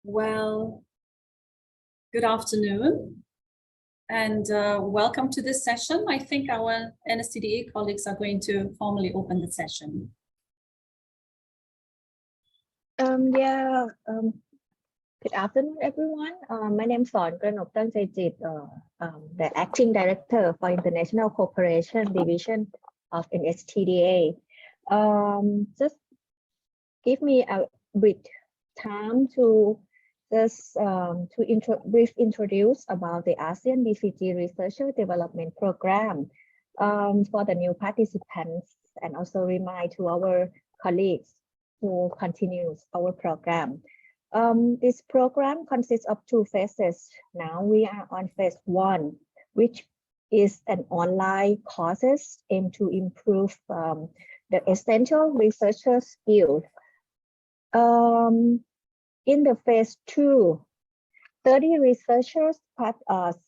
Well, good afternoon and welcome to this session. I think our NSTDA colleagues are going to formally open the session. Good afternoon, everyone. My name is Sornkanop Tangchayjit, the Acting Director for International Cooperation Division of NSTDA. Just give me a brief time to just brief introduce about the ASEAN BCG Researcher Development Program for the new participants, and also remind to our colleagues who continues our program. This program consists of two phases. Now we are on phase 1, which is an online courses aimed to improve the essential researcher skills. In the phase 2, 30 researchers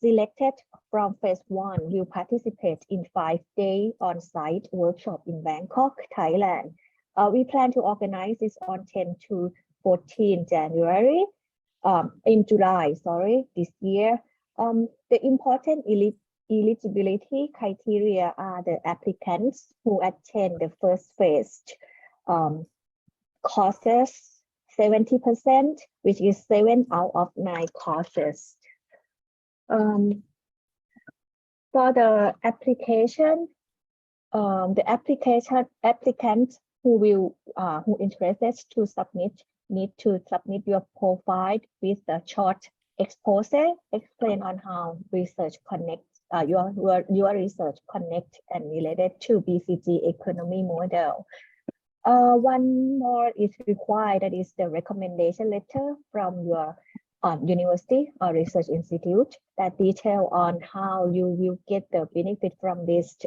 selected from phase 1 will participate in 5-day on-site workshop in Bangkok, Thailand. We plan to organize this on 10 to 14 January, in July, this year. The important eligibility criteria are the applicants who attend the first phase courses, 70%, which is 7 out of 9 courses. For the application, applicants who interested to submit need to submit your profile with a short expose, explain on how research connects your research connect and related to BCG economy model. One more is required, that is the recommendation letter from your university or research institute that detail on how you will get the benefit from this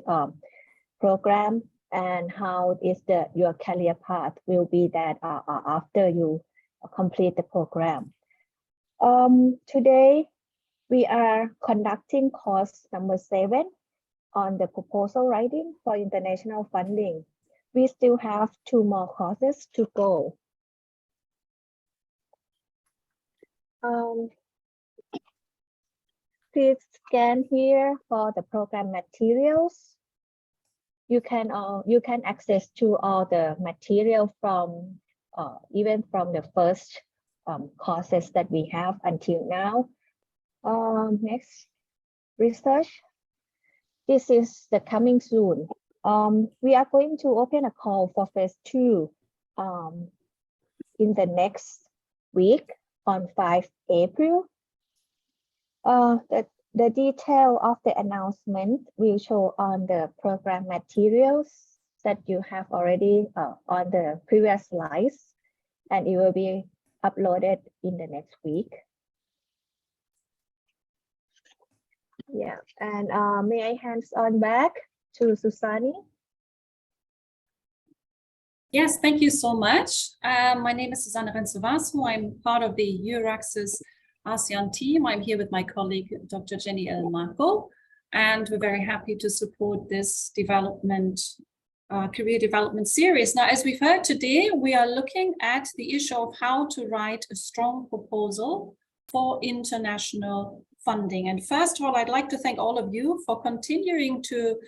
program, and how is your career path will be that after you complete the program. Today we are conducting course number 7 on the proposal writing for international funding. We still have 2 more courses to go. Please scan here for the program materials. You can access to all the material from even from the first courses that we have until now. Next, research. This is the coming soon. We are going to open a call for phase 2 in the next week on 5 April. The detail of the announcement will show on the program materials that you have already on the previous slides, and it will be uploaded in the next week. Yeah, and may I hands on back to Susani? Yes, thank you so much. My name is Susanne Rensevasu. I'm part of the Euraxis ASEAN team. I'm here with my colleague, Dr. Jenny L. Marco, and we're very happy to support this development, career development series. Now, as we've heard today, we are looking at the issue of how to write a strong proposal for international funding. And first of all, I'd like to thank all of you for continuing to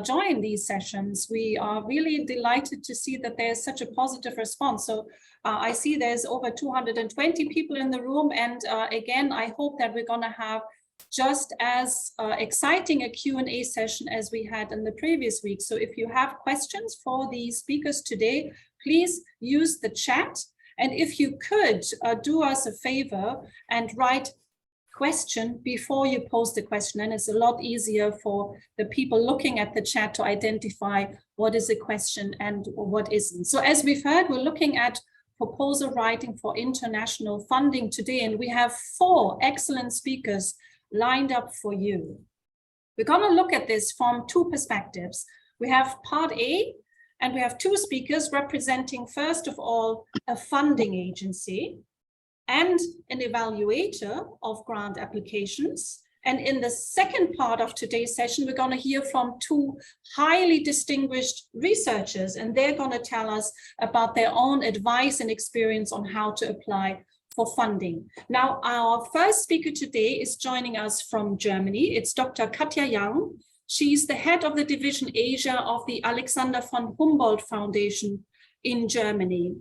join these sessions. We are really delighted to see that there's such a positive response. So I see there's over 220 people in the room. And again, I hope that we're going to have just as exciting a Q&A session as we had in the previous week. So if you have questions for the speakers today, please use the chat. And if you could do us a favor and write question before you post the question, and it's a lot easier for the people looking at the chat to identify what is a question and what isn't. So as we've heard, we're looking at proposal writing for international funding today, and we have 4 excellent speakers lined up for you. We're going to look at this from 2 perspectives. We have part A, and we have 2 speakers representing, first of all, a funding agency and an evaluator of grant applications. And in the second part of today's session, we're going to hear from two highly distinguished researchers, and they're going to tell us about their own advice and experience on how to apply for funding. Now, our first speaker today is joining us from Germany. It's Dr. Katja Young. She's the head of the Division Asia of the Alexander von Humboldt Foundation in Germany.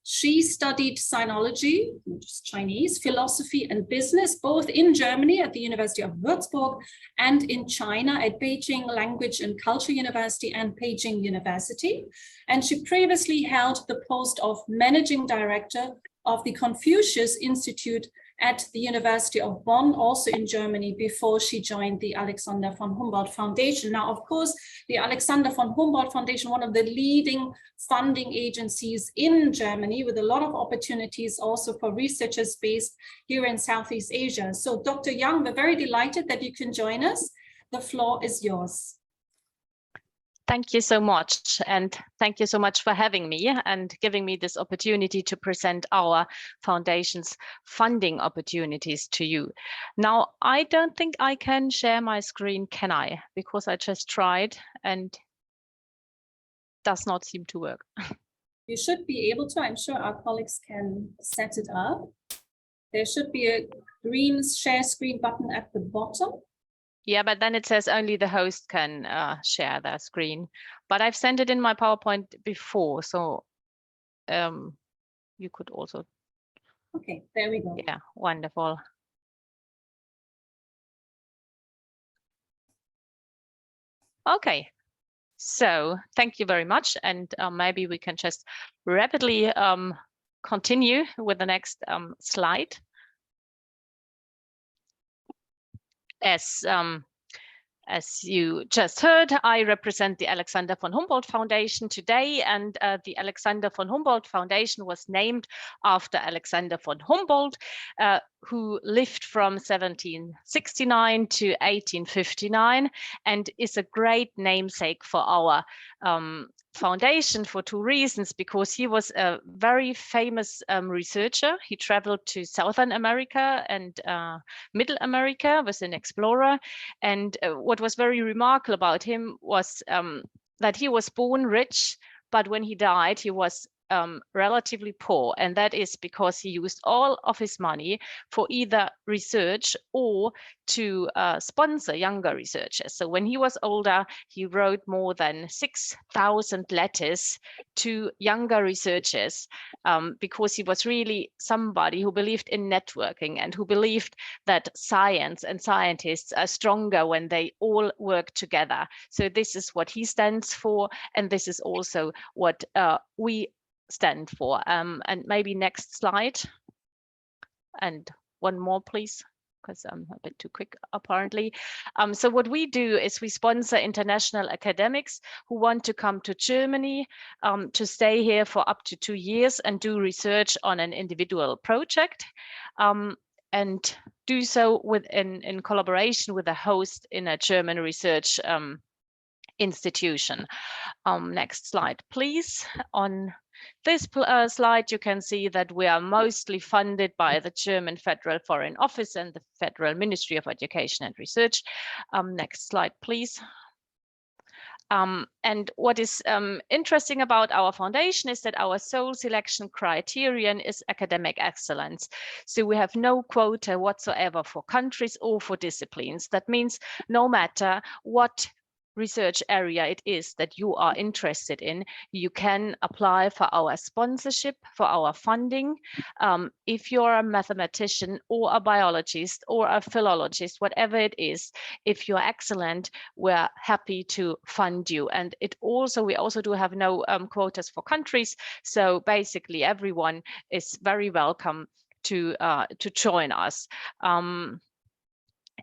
She studied sinology, which is Chinese, philosophy and business, both in Germany at the University of Würzburg and in China at Beijing Language and Culture University and Beijing University. And she previously held the post of Managing Director of the Confucius Institute at the University of Bonn, also in Germany, before she joined the Alexander von Humboldt Foundation. Now, of course, the Alexander von Humboldt Foundation, one of the leading funding agencies in Germany, with a lot of opportunities also for researchers based here in Southeast Asia. So, Dr. Young, we're very delighted that you can join us. The floor is yours. Thank you so much, and thank you so much for having me and giving me this opportunity to present our foundation's funding opportunities to you. Now, I don't think I can share my screen, can I? Because I just tried and does not seem to work. You should be able to. I'm sure our colleagues can set it up. There should be a green share screen button at the bottom. Yeah, but then it says only the host can share their screen. But I've sent it in my PowerPoint before, so you could also. Okay, there we go. Yeah, wonderful. Okay, so thank you very much. And maybe we can just rapidly continue with the next slide. As you just heard, I represent the Alexander von Humboldt Foundation today, and the Alexander von Humboldt Foundation was named after Alexander von Humboldt, who lived from 1769 to 1859, and is a great namesake for our foundation for two reasons. Because he was a very famous researcher. He traveled to Southern America and Middle America, was an explorer. And what was very remarkable about him was that he was born rich, but when he died, he was relatively poor, and that is because he used all of his money for either research or to sponsor younger researchers. So when he was older, he wrote more than 6,000 letters to younger researchers because he was really somebody who believed in networking and who believed that science and scientists are stronger when they all work together. So this is what he stands for, and this is also what we stand for. And maybe next slide, and one more please, because I'm a bit too quick apparently. So what we do is we sponsor international academics who want to come to Germany to stay here for up to 2 years and do research on an individual project, and do so in collaboration with a host in a German research institution. Next slide please. On this slide, you can see that we are mostly funded by the German Federal Foreign Office and the Federal Ministry of Education and Research. Next slide, please. And what is interesting about our foundation is that our sole selection criterion is academic excellence. So we have no quota whatsoever for countries or for disciplines. That means no matter what research area it is that you are interested in, you can apply for our sponsorship, for our funding. If you're a mathematician or a biologist or a philologist, whatever it is, if you're excellent, we're happy to fund you. And we also do have no quotas for countries. So basically everyone is very welcome to join us.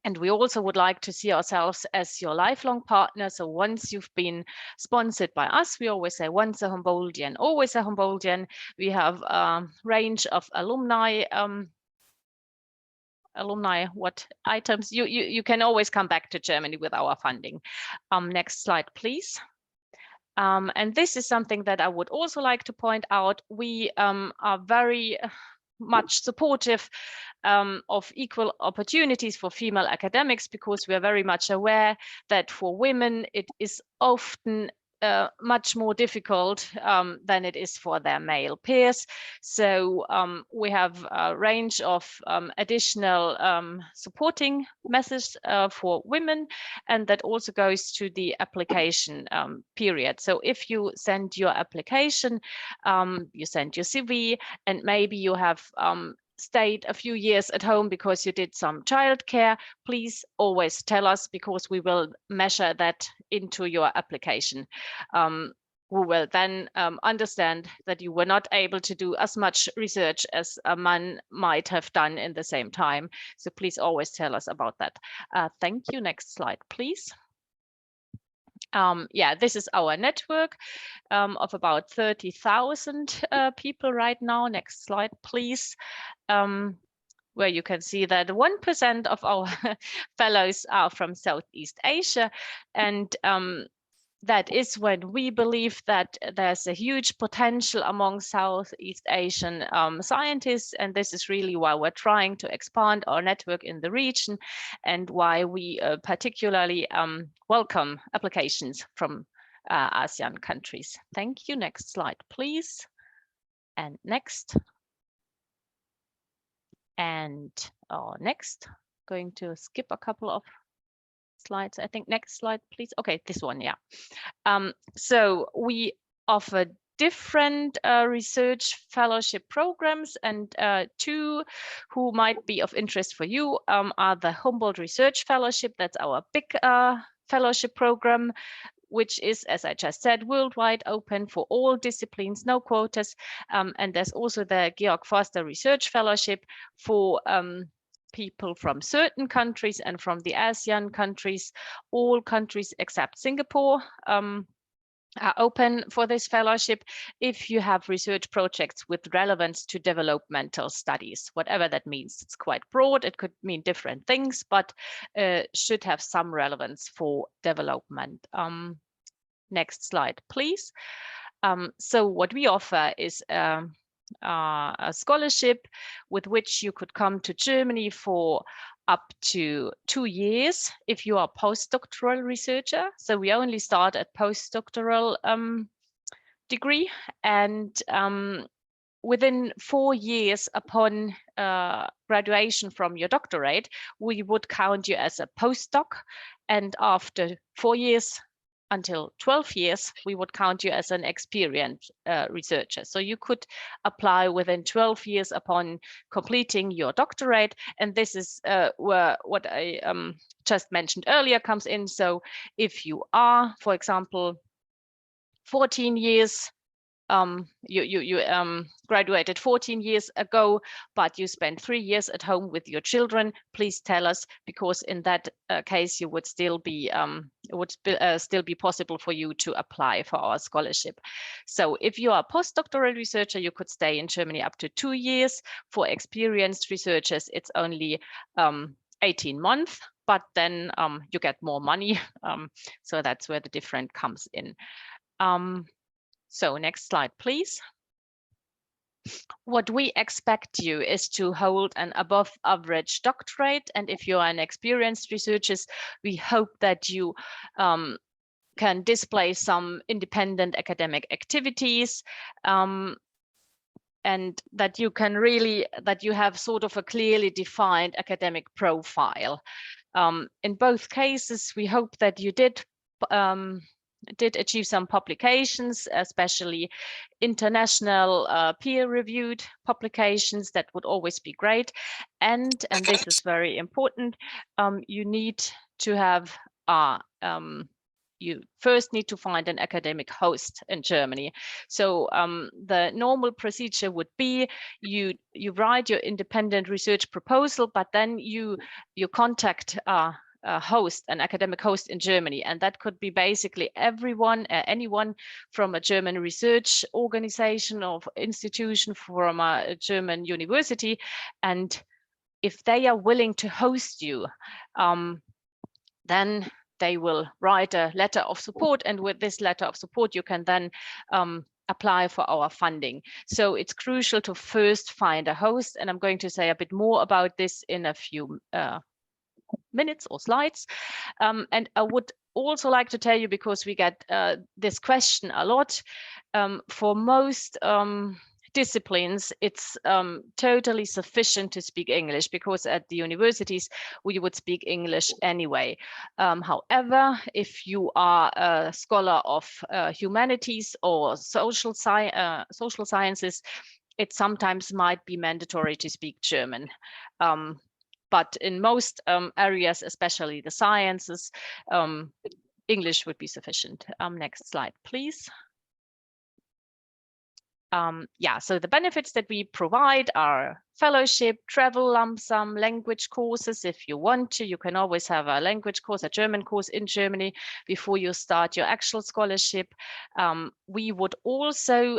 And we also would like to see ourselves as your lifelong partner. So once you've been sponsored by us, we always say once a Humboldtian, always a Humboldtian. We have a range of alumni, what items. You can always come back to Germany with our funding. Next slide, please. And this is something that I would also like to point out. We are very much supportive of equal opportunities for female academics, because we are very much aware that for women it is often much more difficult than it is for their male peers. So we have a range of additional supporting methods for women, and that also goes to the application period. So if you send your application, you send your CV, and maybe you have stayed a few years at home because you did some childcare, please always tell us, because we will measure that into your application. We will then understand that you were not able to do as much research as a man might have done in the same time. So please always tell us about that. Thank you. Next slide, please. Yeah, this is our network of about 30,000 people right now. Next slide, please. Where you can see that 1% of our fellows are from Southeast Asia. And that is when we believe that there's a huge potential among Southeast Asian scientists. And this is really why we're trying to expand our network in the region, and why we particularly welcome applications from ASEAN countries. Thank you. Next slide, please. And next. And next, going to skip a couple of slides. I think next slide, please. Okay, this one, yeah. So we offer different research fellowship programs, and two who might be of interest for you are the Humboldt Research Fellowship. That's our big fellowship program, which is, as I just said, worldwide, open for all disciplines, no quotas. And there's also the Georg Forster Research Fellowship for people from certain countries and from the ASEAN countries. All countries except Singapore are open for this fellowship if you have research projects with relevance to developmental studies, whatever that means. It's quite broad. It could mean different things, but should have some relevance for development. Next slide, please. So what we offer is a scholarship with which you could come to Germany for up to 2 years if you are a postdoctoral researcher. So we only start at postdoctoral degree, and within 4 years upon graduation from your doctorate, we would count you as a postdoc, and after 4 years until 12 years, we would count you as an experienced researcher. So you could apply within 12 years upon completing your doctorate. And this is where what I just mentioned earlier comes in. So if you are, for example, 14 years, you graduated 14 years ago, but you spent 3 years at home with your children, please tell us, because in that case you would still be still be possible for you to apply for our scholarship. So if you are a postdoctoral researcher, you could stay in Germany up to 2 years. For experienced researchers, it's only 18 months, but then you get more money. So that's where the difference comes in. So next slide, please. What we expect you is to hold an above average doctorate. And if you are an experienced researcher, we hope that you can display some independent academic activities, and that you can really, that you have sort of a clearly defined academic profile. In both cases, we hope that you did achieve some publications, especially international peer-reviewed publications. That would always be great. And this is very important, you need to have you first need to find an academic host in Germany. So the normal procedure would be you write your independent research proposal, but then you contact a host, an academic host in Germany, and that could be basically everyone, anyone from a German research organization or institution, from a German university. And if they are willing to host you, then they will write a letter of support, and with this letter of support you can then apply for our funding. So it's crucial to first find a host, and I'm going to say a bit more about this in a few minutes or slides. And I would also like to tell you, because we get this question a lot, for most disciplines, it's totally sufficient to speak English, because at the universities we would speak English anyway. However, if you are a scholar of humanities or social sciences, it sometimes might be mandatory to speak German. But in most areas, especially the sciences, English would be sufficient. Next slide, please. Yeah, so the benefits that we provide are fellowship, travel lump sum, language courses. If you want to, you can always have a language course, a German course in Germany before you start your actual scholarship. We would also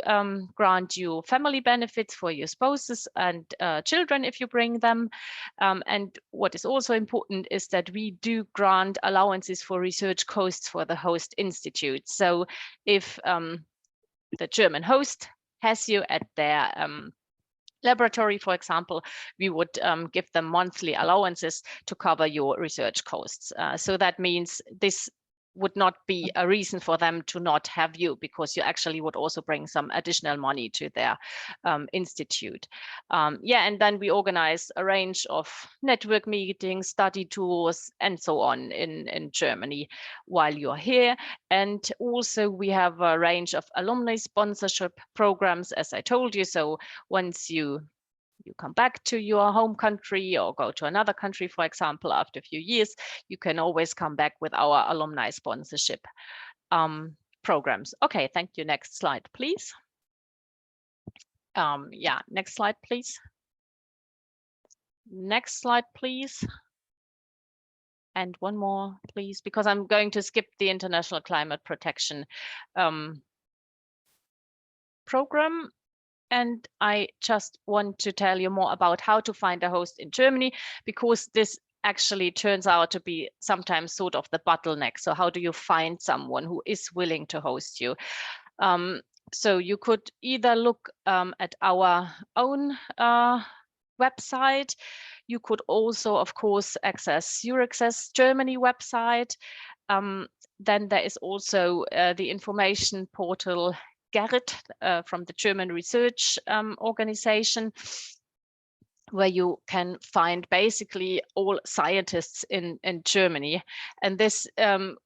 grant you family benefits for your spouses and children if you bring them. And what is also important is that we do grant allowances for research costs for the host institute. So if the German host has you at their laboratory, for example, we would give them monthly allowances to cover your research costs. So that means this would not be a reason for them to not have you, because you actually would also bring some additional money to their institute. Yeah, and then we organize a range of network meetings, study tours, and so on in Germany while you're here. And also we have a range of alumni sponsorship programs, as I told you. So once you come back to your home country or go to another country, for example, after a few years, you can always come back with our alumni sponsorship programs. Okay, thank you. Next slide, please. Yeah, next slide, please. Next slide, please. And one more, please, because I'm going to skip the International Climate Protection program. And I just want to tell you more about how to find a host in Germany, because this actually turns out to be sometimes sort of the bottleneck. So how do you find someone who is willing to host you? So you could either look at our own website. You could also, of course, access Euraccess Germany website. Then there is also the information portal Gerrit from the German Research Organization, where you can find basically all scientists in Germany. And this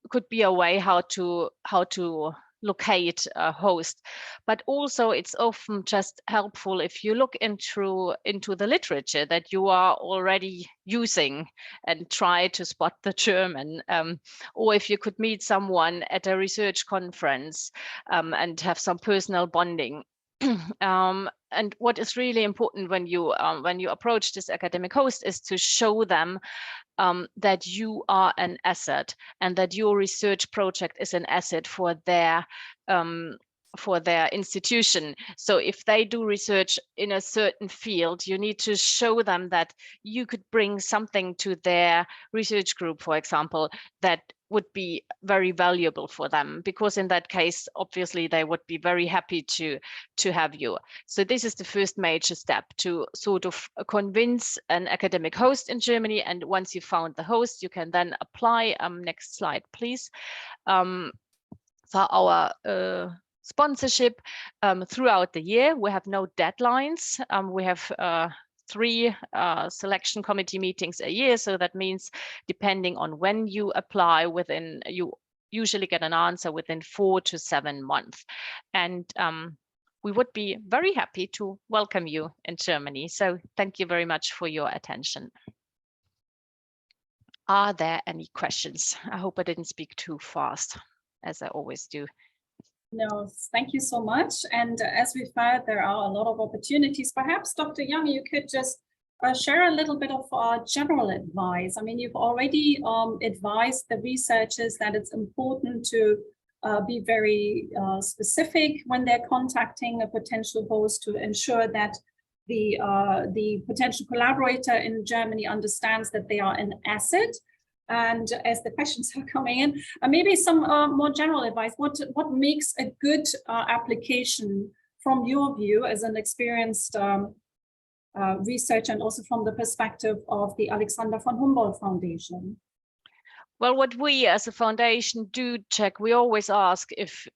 could be a way how to locate a host. But also it's often just helpful if you look into the literature that you are already using and try to spot the German, or if you could meet someone at a research conference and have some personal bonding. And what is really important when you approach this academic host is to show them that you are an asset and that your research project is an asset for their institution. So if they do research in a certain field, you need to show them that you could bring something to their research group, for example, that would be very valuable for them, because in that case, obviously, they would be very happy to have you. So this is the first major step, to sort of convince an academic host in Germany. And once you found the host, you can then apply. Next slide, please. For our sponsorship throughout the year, we have no deadlines. We have 3 selection committee meetings a year. So that means depending on when you apply, you usually get an answer within 4 to 7 months. And we would be very happy to welcome you in Germany. So thank you very much for your attention. Are there any questions? I hope I didn't speak too fast, as I always do. No, thank you so much. And as we've heard, there are a lot of opportunities. Perhaps, Dr. Young, you could just share a little bit of general advice. I mean, you've already advised the researchers that it's important to be very specific when they're contacting a potential host, to ensure that the potential collaborator in Germany understands that they are an asset. And as the questions are coming in, maybe some more general advice. What makes a good application from your view as an experienced researcher, and also from the perspective of the Alexander von Humboldt Foundation? Well, what we as a foundation do check, we always ask if,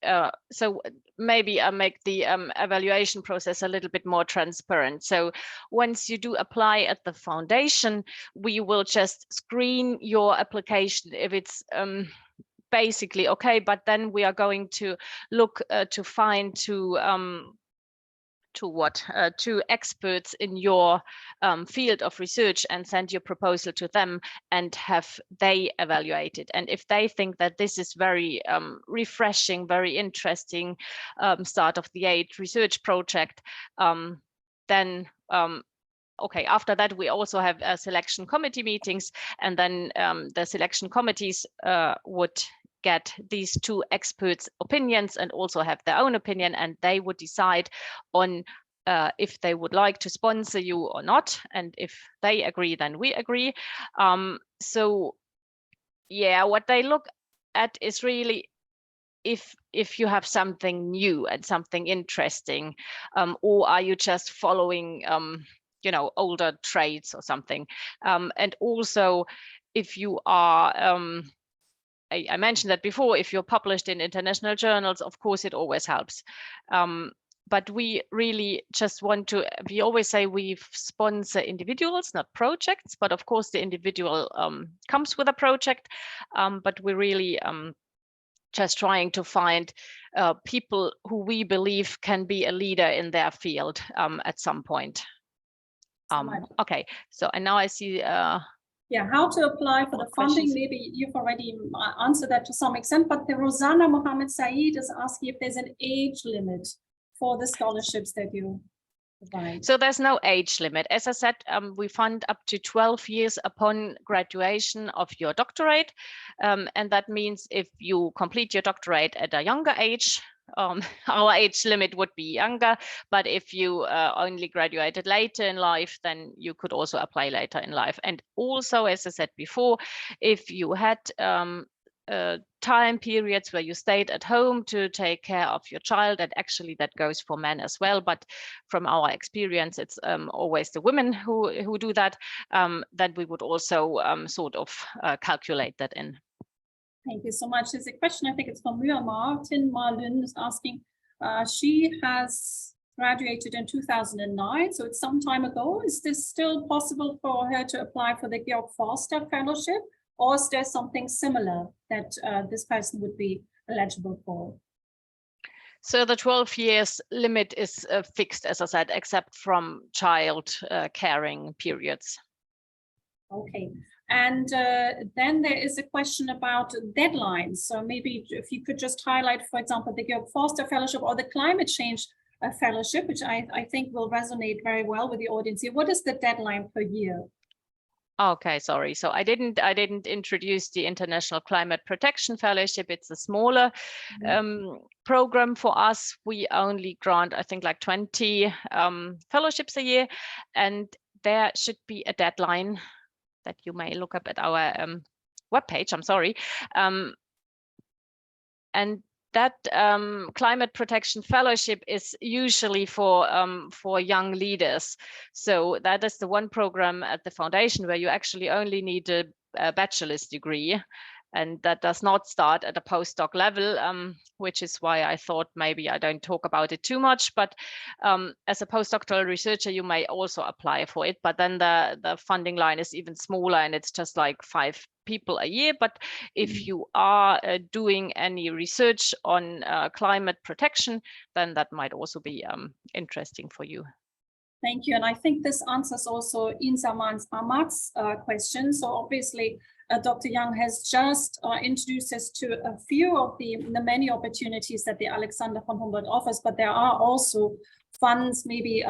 so maybe I make the evaluation process a little bit more transparent. So once you do apply at the foundation, we will just screen your application if it's basically okay, but then we are going to look to find to experts in your field of research and send your proposal to them and have they evaluate it. And if they think that this is very refreshing, very interesting start of the aid research project, then okay, after that we also have selection committee meetings, and then the selection committees would get these two experts' opinions and also have their own opinion, and they would decide on if they would like to sponsor you or not. And if they agree, then we agree. So yeah, what they look at is really if you have something new and something interesting, or are you just following you know, older trades or something, and also if you are I mentioned that before, if you're published in international journals, of course, it always helps. But we really just want to, we always say we sponsor individuals, not projects, but of course the individual comes with a project, but we're really just trying to find people who we believe can be a leader in their field at some point. Okay, so and now I see yeah, how to apply for the funding. Questions? Maybe you've already answered that to some extent, but the Rosanna Mohammed Saeed is asking if there's an age limit for the scholarships that you provide. So there's no age limit. As I said, we fund up to 12 years upon graduation of your doctorate. And that means if you complete your doctorate at a younger age, our age limit would be younger, but if you only graduated later in life, then you could also apply later in life. And also, as I said before, if you had time periods where you stayed at home to take care of your child, and actually that goes for men as well, but from our experience, it's always the women who do that, then we would also sort of calculate that in. Thank you so much. There's a question, I think it's from Myanmar. Tin Ma Lun is asking, she has graduated in 2009, so it's some time ago. Is this still possible for her to apply for the Georg Forster Fellowship, or is there something similar that this person would be eligible for? So the 12 years limit is fixed, as I said, except from child caring periods. Okay. And then there is a question about deadlines. So maybe if you could just highlight, for example, the Georg Forster Fellowship or the Climate Change Fellowship, which I think will resonate very well with the audience here. What is the deadline per year? Okay, sorry. So I didn't introduce the International Climate Protection Fellowship. It's a smaller program for us. We only grant, I think, like 20 fellowships a year, and there should be a deadline that you may look up at our webpage. I'm sorry. And that climate protection fellowship is usually for young leaders. So that is the one program at the foundation where you actually only need a bachelor's degree. And that does not start at a postdoc level, which is why I thought maybe I don't talk about it too much. But as a postdoctoral researcher, you may also apply for it. But then the funding line is even smaller, and it's just like 5 people a year. But if you are doing any research on climate protection, then that might also be interesting for you. Thank you. And I think this answers also Inzaman Ahmad's question. So obviously, Dr. Young has just introduced us to a few of the many opportunities that the Alexander von Humboldt offers, but there are also funds, maybe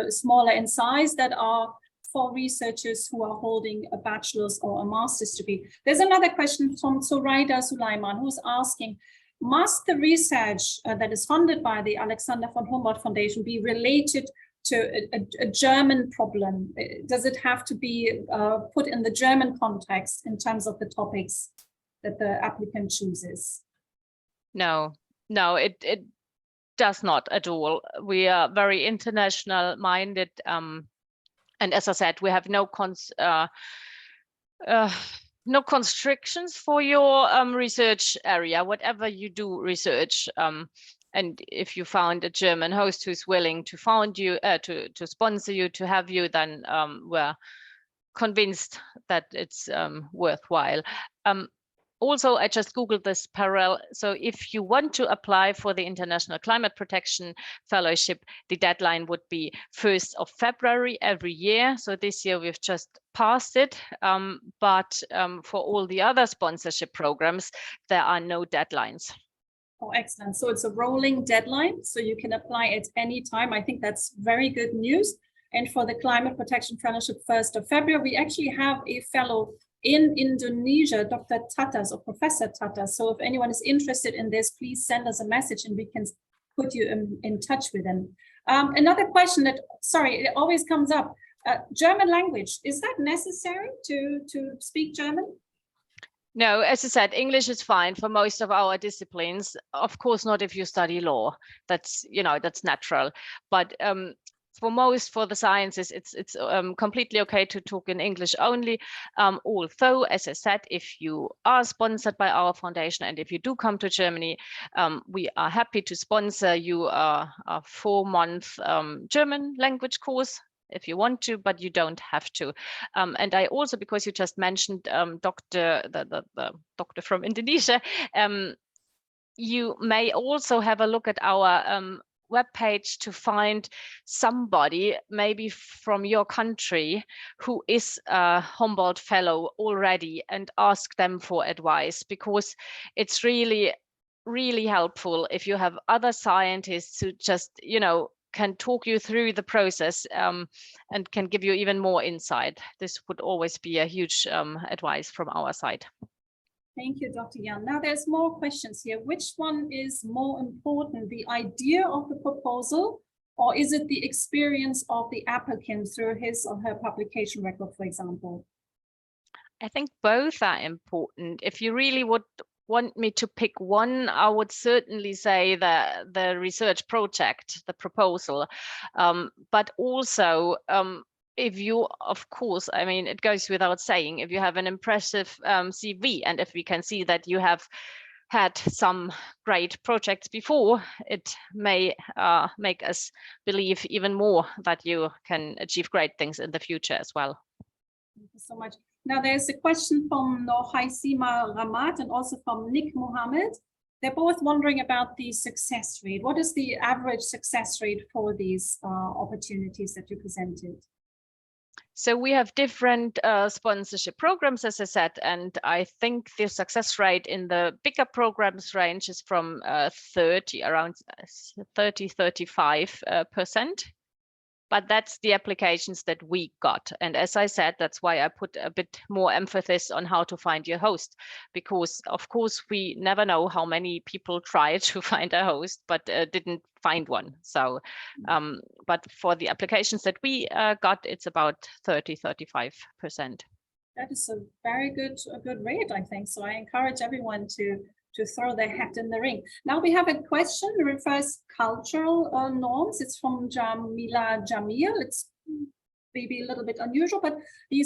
smaller in size, that are for researchers who are holding a bachelor's or a master's degree. There's another question from Zoraida Sulaiman, who's asking, must the research that is funded by the Alexander von Humboldt Foundation be related a German problem? Does it have to be put in the German context in terms of the topics that the applicant chooses? No, it does not at all. We are very international minded, and as I said, we have no constrictions for your research area, whatever you do research. And if you found a German host who's willing to found you, to sponsor you, to have you, then we're convinced that it's worthwhile. Also, I just Googled this parallel. So if you want to apply for the International Climate Protection Fellowship, the deadline would be 1st of February every year. So this year we've just passed it. But for all the other sponsorship programs, there are no deadlines. Oh, excellent. So it's a rolling deadline, so you can apply at any time. I think that's very good news. And for the Climate Protection Fellowship, 1st of February, we actually have a fellow in Indonesia, Dr. Tatas or Professor Tatas. So if anyone is interested in this, please send us a message and we can put you in touch with them. Another question that, sorry, it always comes up. German language, is that necessary to speak German? No, as I said, English is fine for most of our disciplines. Of course, not if you study law. That's, that's natural. But for the sciences, it's completely okay to talk in English only. Although, as I said, if you are sponsored by our foundation and if you do come to Germany, we are happy to sponsor you a 4-month German language course if you want to, but you don't have to. And I also, because you just mentioned the doctor from Indonesia, you may also have a look at our webpage to find somebody maybe from your country who is a Humboldt Fellow already and ask them for advice, because it's really, really helpful if you have other scientists who just, can talk you through the process and can give you even more insight. This would always be a huge advice from our side. Thank you, Dr. Jan. Now there's more questions here. Which one is more important, the idea of the proposal, or is it the experience of the applicant through his or her publication record, for example? I think both are important. If you really would want me to pick one, I would certainly say the research project, the proposal, but also if you, of course, I mean, it goes without saying, if you have an impressive CV, and if we can see that you have had some great projects before, it may make us believe even more that you can achieve great things in the future as well. Thank you so much. Now there's a question from Nohaisima Ramat and also from Nick Mohammed. They're both wondering about the success rate. What is the average success rate for these opportunities that you presented? So we have different sponsorship programs, as I said, and I think the success rate in the bigger programs ranges from around 30-35%. But that's the applications that we got. And as I said, that's why I put a bit more emphasis on how to find your host, because of course we never know how many people try to find a host, but didn't find one. So, but for the applications that we got, it's about 30-35%. That is a very good rate, I think. So I encourage everyone to throw their hat in the ring. Now we have a question that refers cultural norms. It's from Jamila Jamil. It's maybe a little bit unusual, but he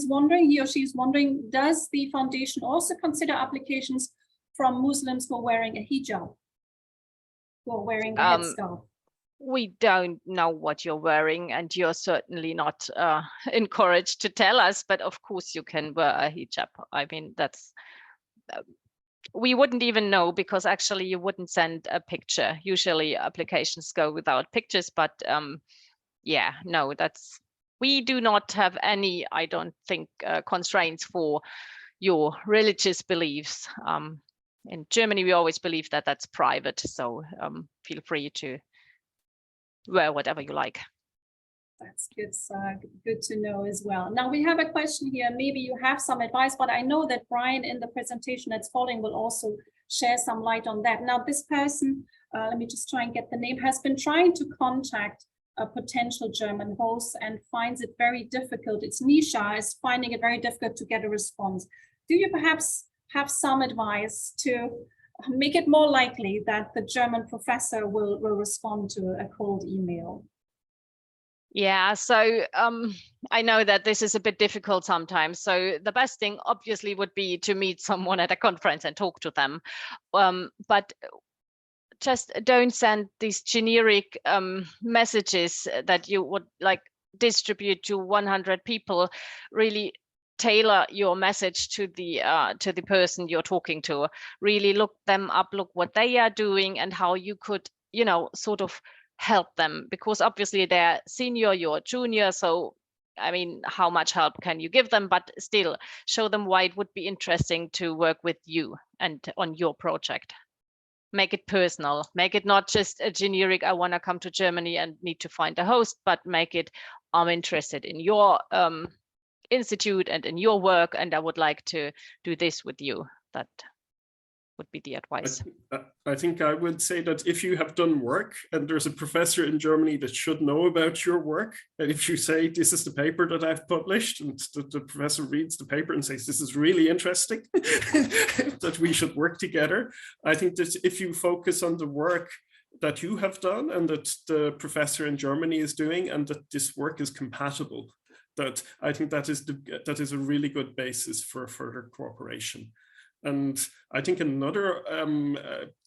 or she is wondering, does the foundation also consider applications from Muslims who are wearing a hijab, who are wearing a headscarf? We don't know what you're wearing, and you're certainly not encouraged to tell us, but of course you can wear a hijab. I mean, that's we wouldn't even know, because actually you wouldn't send a picture. Usually applications go without pictures, but yeah, no, we do not have any, I don't think, constraints for your religious beliefs. In Germany, we always believe that that's private, so feel free to wear whatever you like. That's good to know as well. Now we have a question here. Maybe you have some advice, but I know that Brian in the presentation that's following will also share some light on that. Now this person, let me just try and get the name, has been trying to contact a potential German host and finds it very difficult. It's Nisha is finding it very difficult to get a response. Do you perhaps have some advice to make it more likely that the German professor will respond to a cold email? Yeah, so I know that this is a bit difficult sometimes. So the best thing obviously would be to meet someone at a conference and talk to them. But just don't send these generic messages that you would like distribute to 100 people. Really tailor your message to the person you're talking to. Really look them up, look what they are doing and how you could, you know, sort of help them, because obviously they're senior, you're junior. So, I mean, how much help can you give them? But still show them why it would be interesting to work with you and on your project. Make it personal, make it not just a generic, I want to come to Germany and need to find a host, but make it, I'm interested in your institute and in your work, and I would like to do this with you. That would be the advice. I think I would say that if you have done work and there's a professor in Germany that should know about your work, and if you say, this is the paper that I've published, and the professor reads the paper and says, this is really interesting, that we should work together. I think that if you focus on the work that you have done and that the professor in Germany is doing, and that this work is compatible, that I think that is a really good basis for further cooperation. And I think another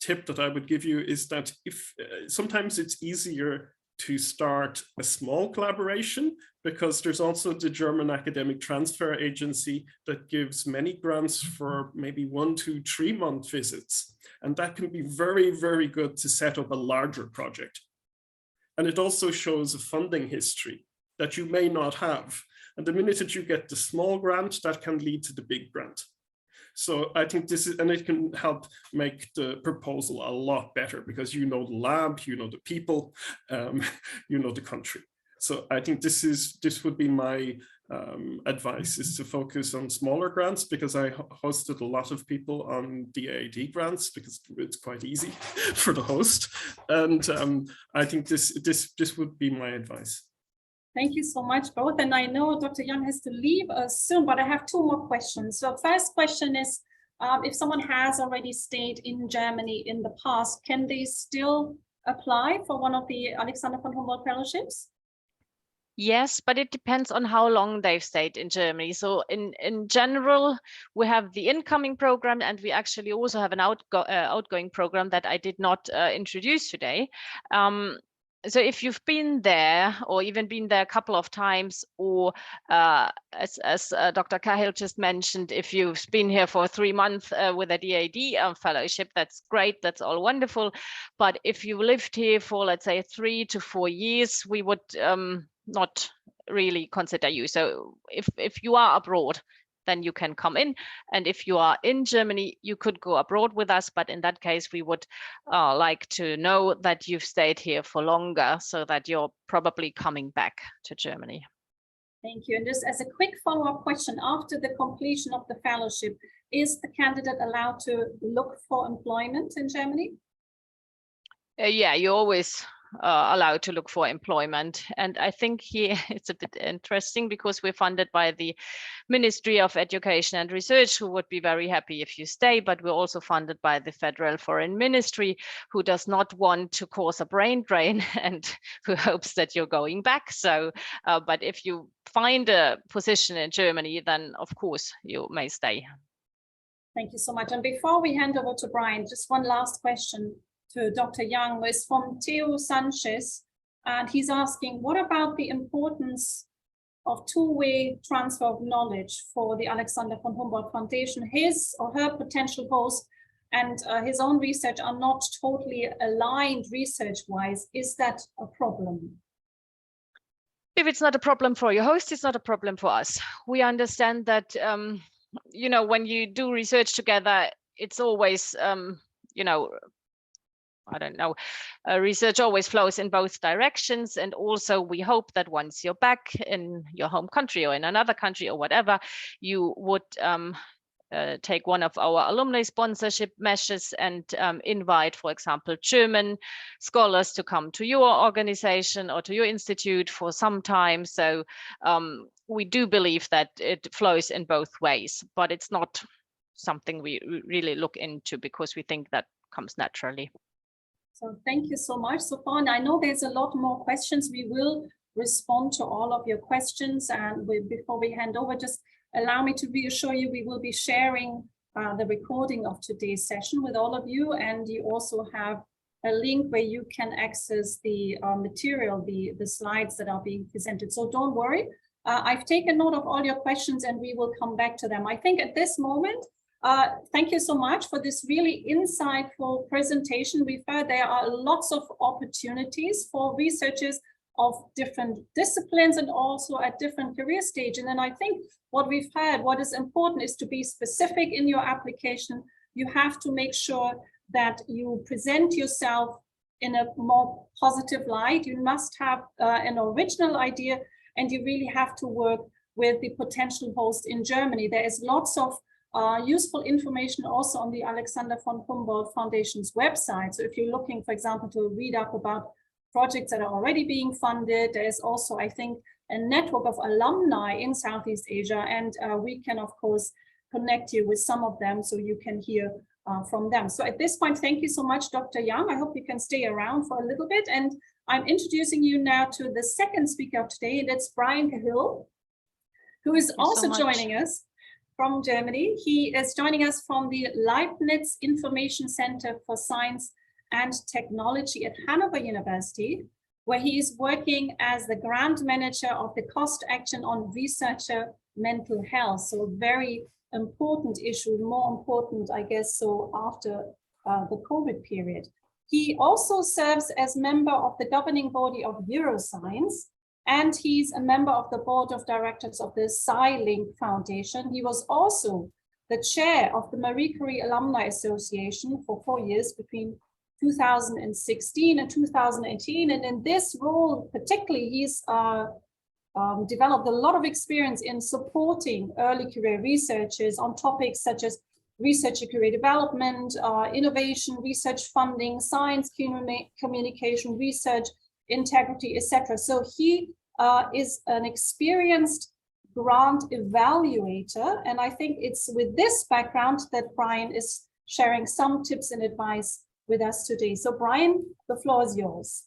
tip that I would give you is that if sometimes it's easier to start a small collaboration, because there's also the German Academic Transfer Agency that gives many grants for maybe 1, 2, 3 month visits. And that can be very, very good to set up a larger project. And it also shows a funding history that you may not have. And the minute that you get the small grant, that can lead to the big grant. So I think this is, and it can help make the proposal a lot better, because you know the lab, you know the people, you know the country. So I think this would be my advice, is to focus on smaller grants, because I hosted a lot of people on the AAD grants because it's quite easy for the host. And I think this would be my advice. Thank you so much, both. And I know Dr. Young has to leave us soon, but I have 2 more questions. So first question is, if someone has already stayed in Germany in the past, can they still apply for one of the Alexander von Humboldt fellowships? Yes, but it depends on how long they've stayed in Germany. So in general, we have the incoming program, and we actually also have an outgoing program that I did not introduce today. So if you've been there, or even been there a couple of times, or as Dr. Cahill just mentioned, if you've been here for 3 months with a DAD fellowship, that's great, that's all wonderful. But if you lived here for, let's say, 3 to 4 years, we would not really consider you. So if you are abroad, then you can come in. And if you are in Germany, you could go abroad with us. But in that case, we would like to know that you've stayed here for longer, so that you're probably coming back to Germany. Thank you. And just as a quick follow-up question, after the completion of the fellowship, is the candidate allowed to look for employment in Germany? Yeah, you're always allowed to look for employment. And I think here it's a bit interesting, because we're funded by the Ministry of Education and Research, who would be very happy if you stay, but we're also funded by the Federal Foreign Ministry, who does not want to cause a brain drain and who hopes that you're going back. So, but if you find a position in Germany, then of course you may stay. Thank you so much. And before we hand over to Brian, just one last question to Dr. Young, who is from Theo Sanchez, and he's asking, what about the importance of two-way transfer of knowledge for the Alexander von Humboldt Foundation? His or her potential host and his own research are not totally aligned research-wise. Is that a problem? If it's not a problem for your host, it's not a problem for us. We understand that, you know, when you do research together, it's always, you know, I don't know, research always flows in both directions. And also we hope that once you're back in your home country or in another country or whatever, you would take one of our alumni sponsorship measures and invite, for example, German scholars to come to your organization or to your institute for some time. So we do believe that it flows in both ways, but it's not something we really look into because we think that comes naturally. So thank you so much so far. And I know there's a lot more questions. We will respond to all of your questions. And before we hand over, just allow me to reassure you, we will be sharing the recording of today's session with all of you. And you also have a link where you can access the material, the slides that are being presented. So don't worry. I've taken note of all your questions and we will come back to them. I think at this moment, thank you so much for this really insightful presentation. We've heard there are lots of opportunities for researchers of different disciplines and also at different career stage. And then I think what we've heard, what is important is to be specific in your application. You have to make sure that you present yourself in a more positive light. You must have an original idea and you really have to work with the potential host in Germany. There is lots of useful information also on the Alexander von Humboldt Foundation's website. So if you're looking, for example, to read up about projects that are already being funded, there's also, I think, a network of alumni in Southeast Asia, and we can, of course, connect you with some of them so you can hear from them. So at this point, thank you so much, Dr. Young. I hope you can stay around for a little bit. And I'm introducing you now to the second speaker of today, and it's Brian Cahill, who is also joining us from Germany. He is joining us from the Leibniz Information Center for Science and Technology at Hanover University, where he is working as the grant manager of the Cost Action on Researcher Mental Health. So a very important issue, more important, I guess, so after the COVID period. He also serves as member of the governing body of Euroscience, and he's a member of the board of directors of the SciLink Foundation. He was also the chair of the Marie Curie Alumni Association for 4 years between 2016 and 2018. And in this role, particularly, he's developed a lot of experience in supporting early career researchers on topics such as researcher career development, innovation, research funding, science communication, research integrity, etc. So he is an experienced grant evaluator. And I think it's with this background that Brian is sharing some tips and advice with us today. So Brian, the floor is yours.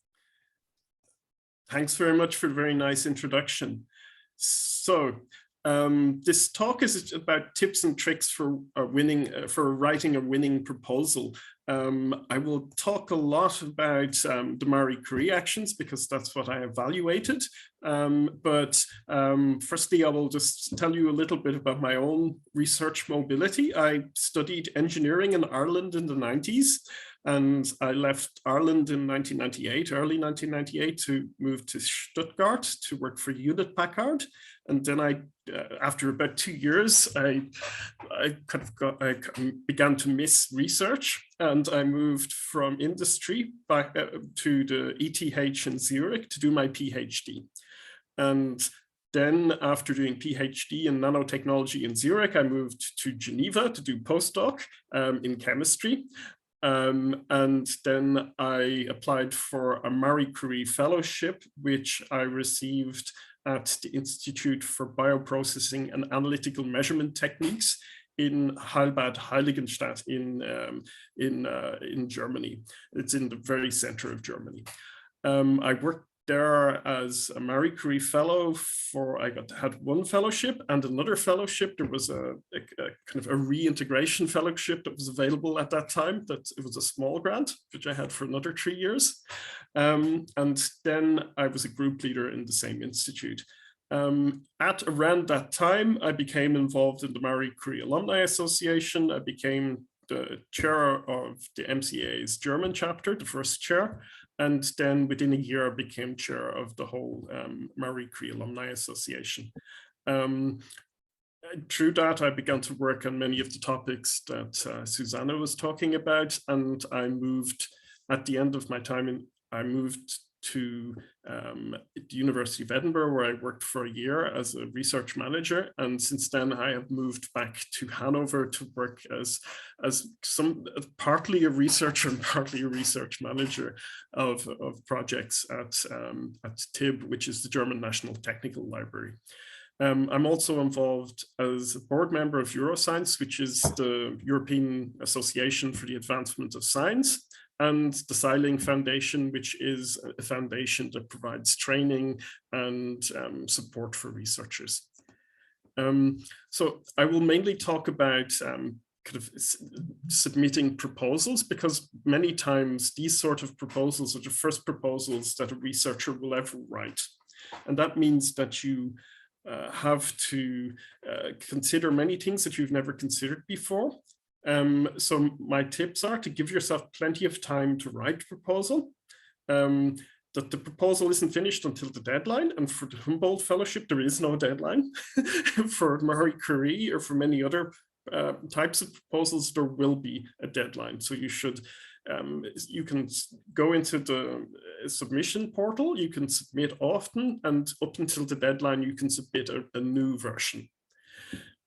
Thanks very much for a very nice introduction. So this talk is about tips and tricks for writing a winning proposal. I will talk a lot about the Marie Curie actions because that's what I evaluated. Firstly, I will just tell you a little bit about my own research mobility. I studied engineering in Ireland in the 90s. And I left Ireland in 1998, early 1998, to move to Stuttgart to work for Hewlett Packard. And then after about 2 years, I began to miss research, and I moved from industry back to the ETH in Zurich to do my PhD. And then after doing PhD in nanotechnology in Zurich, I moved to Geneva to do postdoc in chemistry. And then I applied for a Marie Curie fellowship, which I received at the Institute for Bioprocessing and Analytical Measurement Techniques in Heilbad-Heiligenstadt in Germany. It's in the very center of Germany. I worked there as a Marie Curie fellow had one fellowship and another fellowship. There was a kind of a reintegration fellowship that was available at that time. That it was a small grant, which I had for another 3 years. And then I was a group leader in the same institute. At around that time, I became involved in the Marie Curie Alumni Association. I became the chair of the MCA's German chapter, the first chair. And then within a year, I became chair of the whole Marie Curie Alumni Association. Through that, I began to work on many of the topics that Susanna was talking about. And I moved, at the end of my time, I moved to the University of Edinburgh, where I worked for a year as a research manager. And since then, I have moved back to Hanover to work as partly a researcher and partly a research manager of projects at TIB, which is the German National Technical Library. I'm also involved as a board member of Euroscience, which is the European Association for the Advancement of Science, and the Seiling Foundation, which is a foundation that provides training and support for researchers. So I will mainly talk about kind of submitting proposals, because many times these sort of proposals are the first proposals that a researcher will ever write. And that means that you have to consider many things that you've never considered before. So my tips are to give yourself plenty of time to write a proposal, that the proposal isn't finished until the deadline. And for the Humboldt Fellowship, there is no deadline. For Marie Curie or for many other types of proposals, there will be a deadline. So you should, you can go into the submission portal, you can submit often, and up until the deadline, you can submit a new version.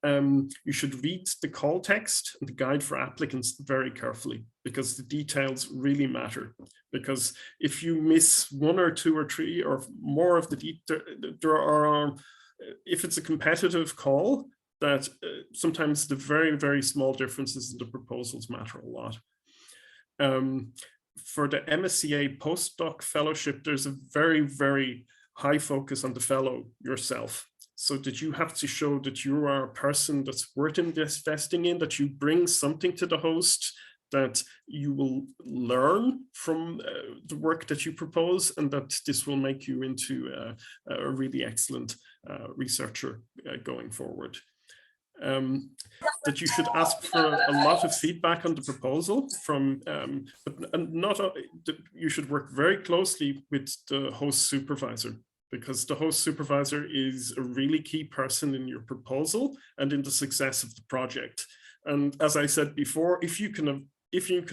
You should read the call text and the guide for applicants very carefully, because the details really matter. Because if you miss one or two or three or more of the detail, if it's a competitive call, that sometimes the very, very small differences in the proposals matter a lot. For the MSCA postdoc fellowship, there's a very, very high focus on the fellow yourself, so that you have to show that you are a person that's worth investing in, that you bring something to the host, that you will learn from the work that you propose, and that this will make you into a really excellent researcher going forward. That you should ask for a lot of feedback on the proposal from, you should work very closely with the host supervisor, because the host supervisor is a really key person in your proposal and in the success of the project. And as I said before, if you can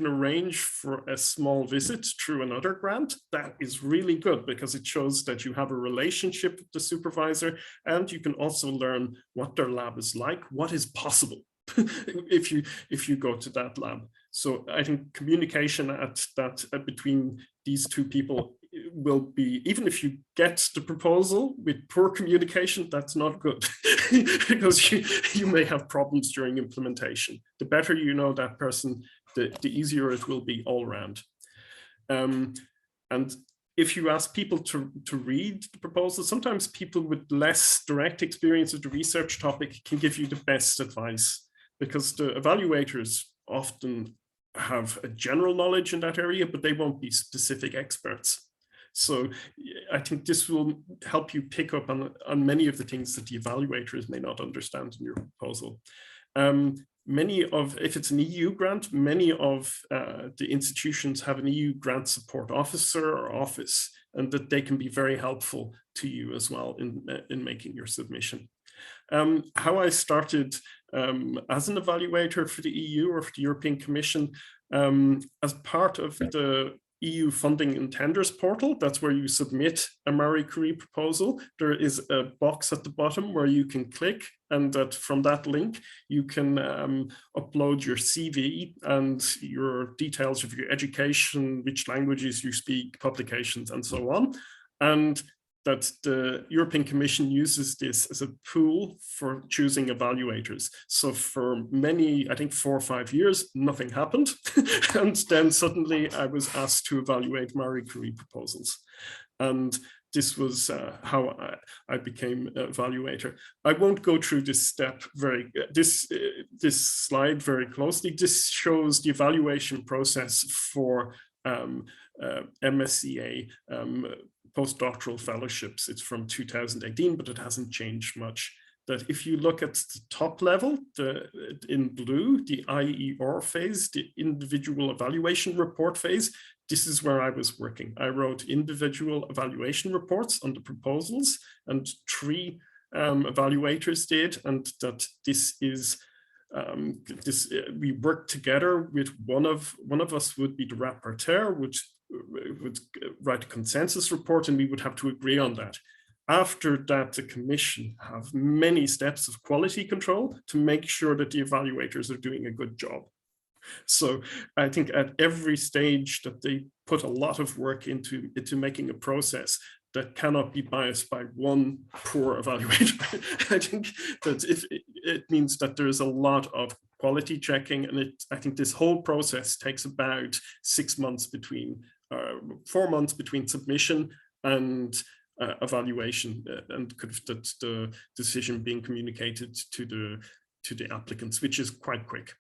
arrange for a small visit through another grant, that is really good, because it shows that you have a relationship with the supervisor, and you can also learn what their lab is like, what is possible if you go to that lab. So I think communication between these two people will be, even if you get the proposal with poor communication, that's not good, because you may have problems during implementation. The better you know that person, the easier it will be all around. And if you ask people to read the proposal, sometimes people with less direct experience of the research topic can give you the best advice, because the evaluators often have a general knowledge in that area, but they won't be specific experts. So I think this will help you pick up on many of the things that the evaluators may not understand in your proposal. If it's an EU grant, many of the institutions have an EU grant support officer or office, and that they can be very helpful to you as well in making your submission. How I started as an evaluator for the EU or for the European Commission, as part of the EU funding and tenders portal, that's where you submit a Marie Curie proposal. There is a box at the bottom where you can click, and that from that link, you can upload your CV and your details of your education, which languages you speak, publications, and so on. And that the European Commission uses this as a pool for choosing evaluators. So for many, I think 4 or 5 years, nothing happened. And then suddenly I was asked to evaluate Marie Curie proposals. And this was how I became an evaluator. I won't go through this step this slide very closely. This shows the evaluation process for MSCA postdoctoral fellowships. It's from 2018, but it hasn't changed much. That if you look at the top level, in blue, the IER phase, the individual evaluation report phase, this is where I was working. I wrote individual evaluation reports on the proposals, and 3 evaluators did, and that this is we worked together with one of us would be the rapporteur, which write a consensus report, and we would have to agree on that. After that, the commission have many steps of quality control to make sure that the evaluators are doing a good job. So I think at every stage that they put a lot of work into making a process that cannot be biased by one poor evaluator. I think that it means that there is a lot of quality checking, and I think this whole process takes about 6 months between 4 months between submission and evaluation, and the decision being communicated to the applicants, which is quite quick.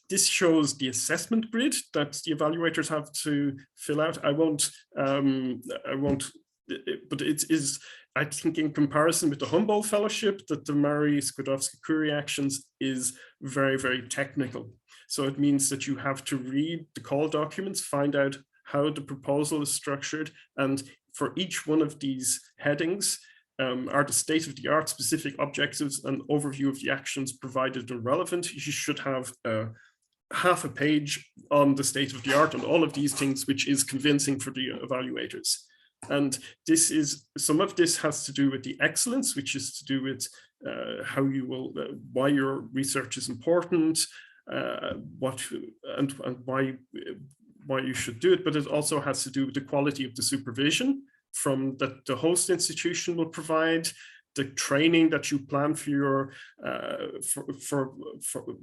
This shows the assessment grid that the evaluators have to fill out. I won't, but it is, I think, in comparison with the Humboldt Fellowship, that the Murray Skłodowski-Curie actions is very, very technical. So it means that you have to read the call documents, find out how the proposal is structured, and for each one of these headings, are the state-of-the-art specific objectives and overview of the actions provided and relevant. You should have half a page on the state-of-the-art and all of these things, which is convincing for the evaluators. And this is, some of this has to do with the excellence, which is to do with how you will, why your research is important, what and why you should do it, but it also has to do with the quality of the supervision from that the host institution will provide, the training that you plan for your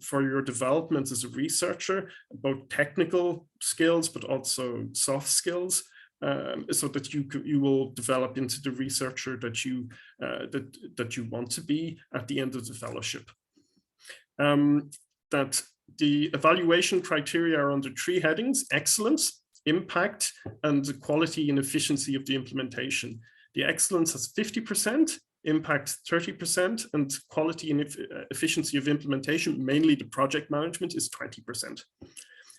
for your development as a researcher, both technical skills but also soft skills, so that you will develop into the researcher that you that you want to be at the end of the fellowship. That the evaluation criteria are under 3 headings: excellence, impact, and the quality and efficiency of the implementation. The excellence has 50%, impact 30%, and quality and efficiency of implementation, mainly the project management, is 20%.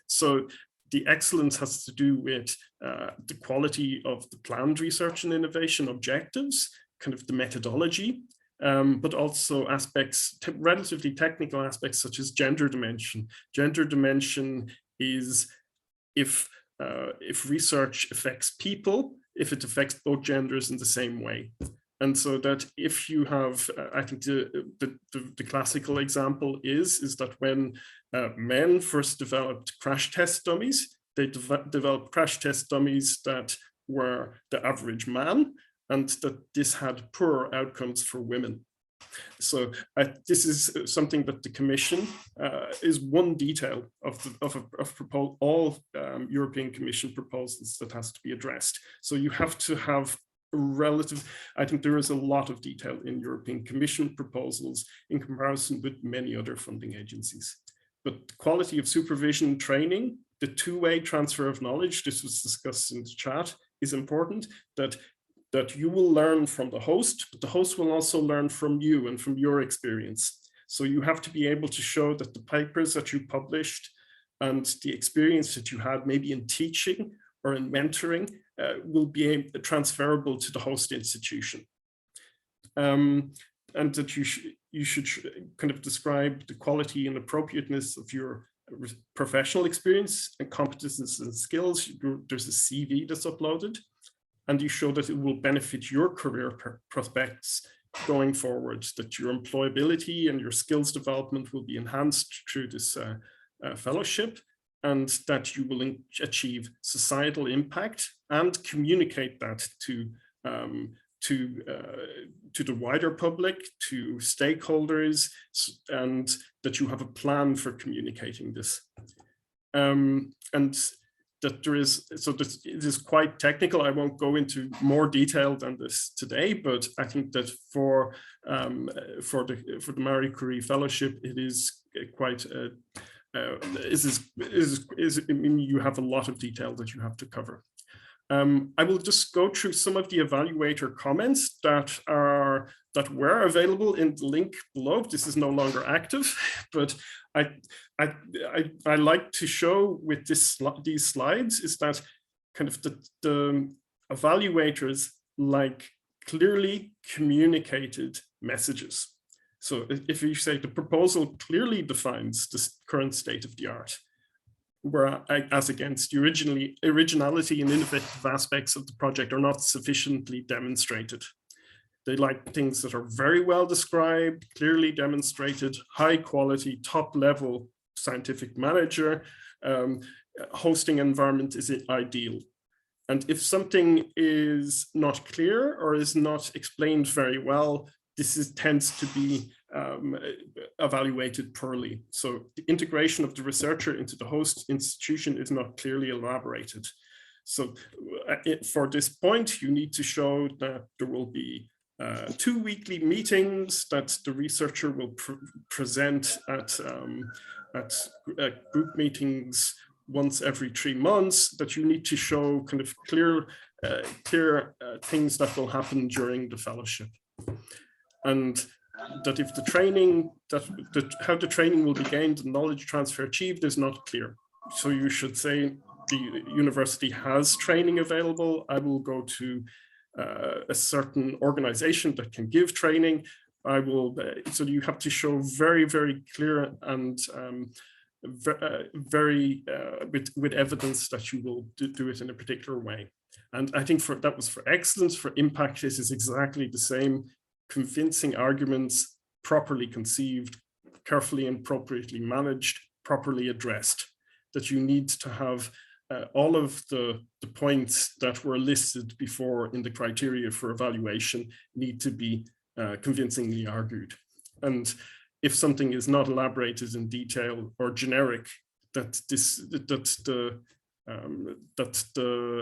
So the excellence has to do with the quality of the planned research and innovation objectives, kind of the methodology, but also aspects, relatively technical aspects such as gender dimension. Gender dimension is if research affects people, if it affects both genders in the same way. And so that if you have, I think the classical example is that when men first developed crash test dummies, they developed crash test dummies that were the average man, and that this had poorer outcomes for women. So this is something that the Commission is one detail of all European Commission proposals that has to be addressed. So you have to have a relative, I think there is a lot of detail in European Commission proposals in comparison with many other funding agencies. But the quality of supervision and training, the two-way transfer of knowledge, this was discussed in the chat, is important, that you will learn from the host, but the host will also learn from you and from your experience. So you have to be able to show that the papers that you published and the experience that you had maybe in teaching or in mentoring will be transferable to the host institution. And that you should kind of describe the quality and appropriateness of your professional experience and competences and skills. There's a CV that's uploaded, and you show that it will benefit your career prospects going forward, that your employability and your skills development will be enhanced through this fellowship, and that you will achieve societal impact and communicate that to the wider public, to stakeholders, and that you have a plan for communicating this. And that there is, so this it is quite technical. I won't go into more detail than this today, but I think that for the Marie Curie Fellowship, it is quite I mean, you have a lot of detail that you have to cover. I will just go through some of the evaluator comments that were available in the link below. This is no longer active, but I like to show with these slides is that kind of the evaluators like clearly communicated messages. So if you say the proposal clearly defines the current state of the art, whereas against the originality and innovative aspects of the project are not sufficiently demonstrated. They like things that are very well described, clearly demonstrated, high quality, top level scientific manager. Hosting environment is ideal. And if something is not clear or is not explained very well, this tends to be evaluated poorly. So the integration of the researcher into the host institution is not clearly elaborated. So for this point, you need to show that there will be 2 weekly meetings that the researcher will present at group meetings once every 3 months, that you need to show kind of clear things that will happen during the fellowship. And that if the training, how the training will be gained and knowledge transfer achieved is not clear. So you should say the university has training available. I will go to a certain organization that can give training. I will, so you have to show very, very clear and with evidence that you will do it in a particular way. And I think that was for excellence. For impact, this is exactly the same. Convincing arguments, properly conceived, carefully and appropriately managed, properly addressed. That you need to have all of the points that were listed before in the criteria for evaluation need to be convincingly argued. And if something is not elaborated in detail or generic, that the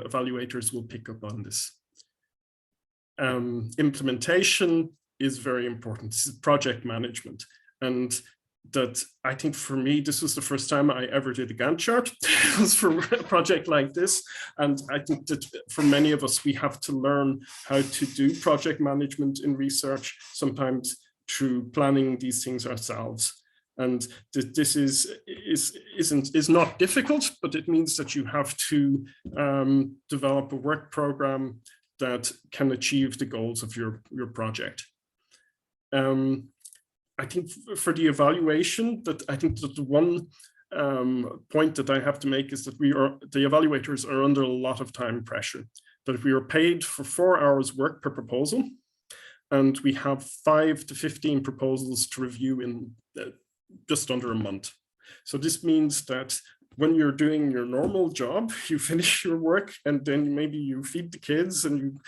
evaluators will pick up on this. Implementation is very important. This is project management. And that I think for me, this was the first time I ever did a Gantt chart. It was for a project like this. And I think that for many of us, we have to learn how to do project management in research, sometimes through planning these things ourselves. And this is not difficult, but it means that you have to develop a work program that can achieve the goals of your project. I think for the evaluation, I think that the one point that I have to make is that the evaluators are under a lot of time pressure. That we are paid for 4 hours work per proposal, and we have 5 to 15 proposals to review in just under a month. So this means that when you're doing your normal job, you finish your work and then maybe you feed the kids and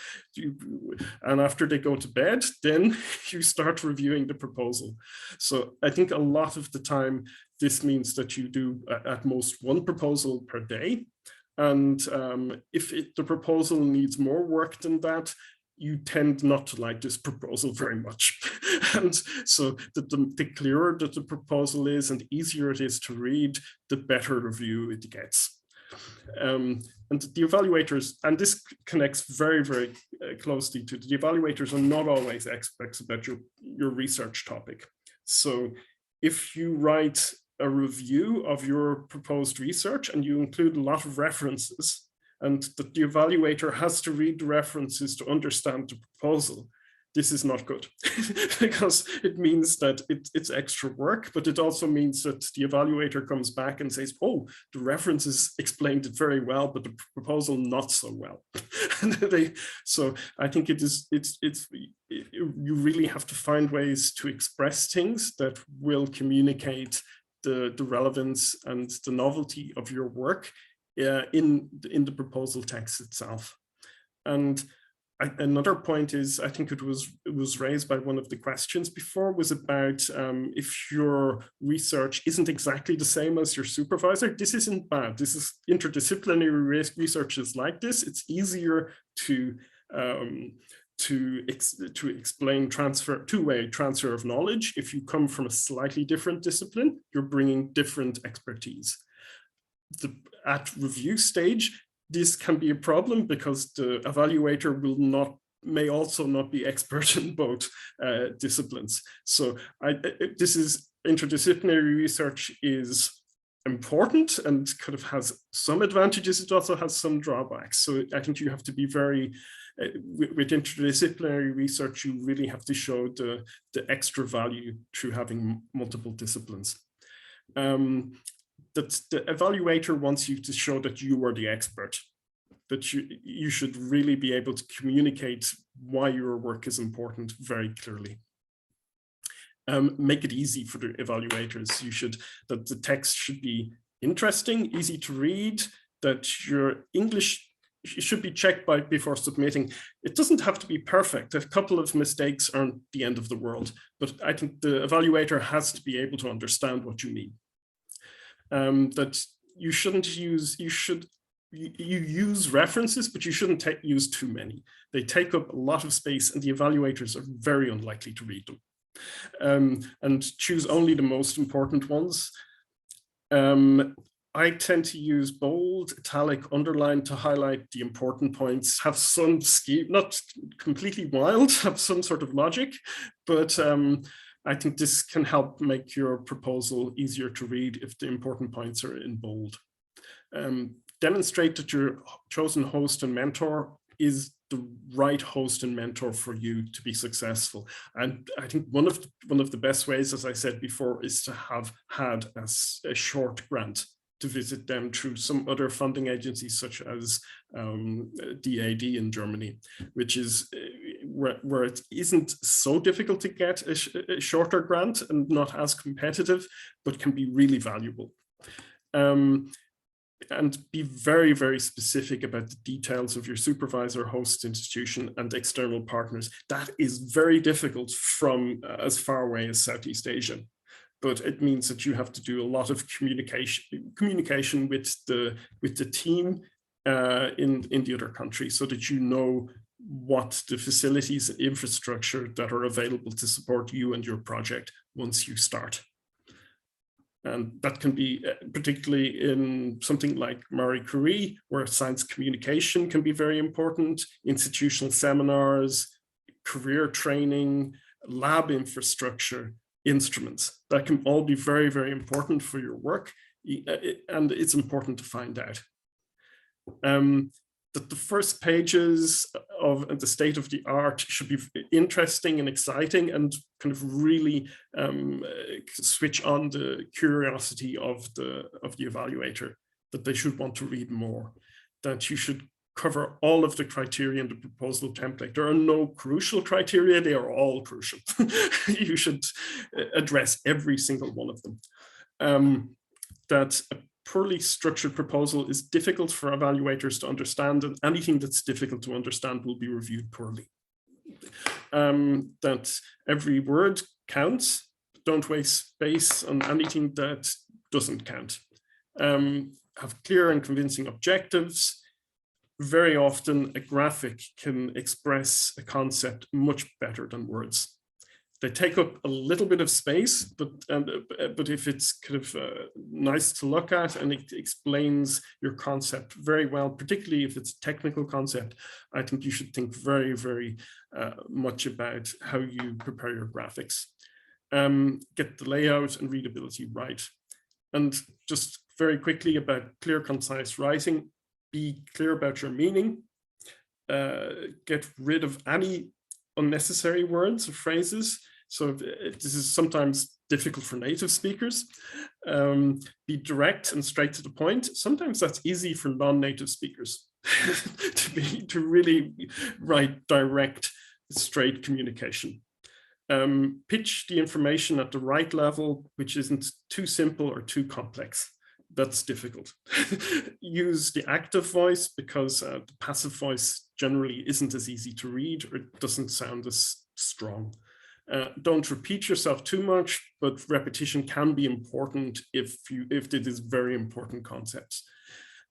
and after they go to bed, then you start reviewing the proposal. So I think a lot of the time, this means that you do at most 1 proposal per day. And if the proposal needs more work than that, you tend not to like this proposal very much. And so the clearer that the proposal is and the easier it is to read, the better review it gets. And the evaluators, and this connects very, very closely to the evaluators, are not always experts about your research topic. So if you write a review of your proposed research and you include a lot of references, and that the evaluator has to read the references to understand the proposal, this is not good. Because it means that it's extra work, but it also means that the evaluator comes back and says, oh, the references explained it very well, but the proposal not so well. So I think you really have to find ways to express things that will communicate the relevance and the novelty of your work in the proposal text itself. And another point is, I think it was raised by one of the questions before, was about if your research isn't exactly the same as your supervisor. This isn't bad. This is interdisciplinary research is like this. It's easier to explain two-way transfer of knowledge. If you come from a slightly different discipline, you're bringing different expertise. At review stage, this can be a problem because the evaluator may also not be expert in both disciplines. So this is interdisciplinary research is important and kind of has some advantages. It also has some drawbacks. So I think you have to be very, with interdisciplinary research, you really have to show the extra value through having multiple disciplines. that the evaluator wants you to show that you are the expert, that you should really be able to communicate why your work is important very clearly. Make it easy for the evaluators. That the text should be interesting, easy to read, that your English should be checked before submitting. It doesn't have to be perfect. A couple of mistakes aren't the end of the world, but I think the evaluator has to be able to understand what you mean. That you shouldn't use, you use references, but you shouldn't use too many. They take up a lot of space and the evaluators are very unlikely to read them. And choose only the most important ones. I tend to use bold, italic, underline to highlight the important points, have some scheme, not completely wild, have some sort of logic, but I think this can help make your proposal easier to read if the important points are in bold. Demonstrate that your chosen host and mentor is the right host and mentor for you to be successful. And I think one of the best ways, as I said before, is to have had a short grant to visit them through some other funding agencies, such as DAD in Germany, which is where it isn't so difficult to get a shorter grant and not as competitive, but can be really valuable. And be very, very specific about the details of your supervisor, host institution, and external partners. That is very difficult from as far away as Southeast Asia. But it means that you have to do a lot of communication with the team in the other country, so that you know what the facilities and infrastructure that are available to support you and your project once you start. And that can be particularly in something like Marie Curie, where science communication can be very important, institutional seminars, career training, lab infrastructure, instruments. That can all be very, very important for your work, and it's important to find out. That the first pages of the state of the art should be interesting and exciting and kind of really switch on the curiosity of the evaluator, that they should want to read more, that you should cover all of the criteria in the proposal template. There are no crucial criteria, they are all crucial. You should address every single one of them. That a poorly structured proposal is difficult for evaluators to understand, and anything that's difficult to understand will be reviewed poorly. That every word counts, don't waste space on anything that doesn't count. Have clear and convincing objectives. Very often a graphic can express a concept much better than words. They take up a little bit of space, but if it's kind of nice to look at and it explains your concept very well, particularly if it's a technical concept, I think you should think very, very much about how you prepare your graphics. Get the layout and readability right. And just very quickly about clear, concise writing, be clear about your meaning, get rid of any unnecessary words or phrases. So this is sometimes difficult for native speakers. Be direct and straight to the point. Sometimes that's easy for non-native speakers to really write direct, straight communication. Pitch the information at the right level, which isn't too simple or too complex. That's difficult. Use the active voice, because the passive voice generally isn't as easy to read, or it doesn't sound as strong. Don't repeat yourself too much, but repetition can be important if it is very important concepts.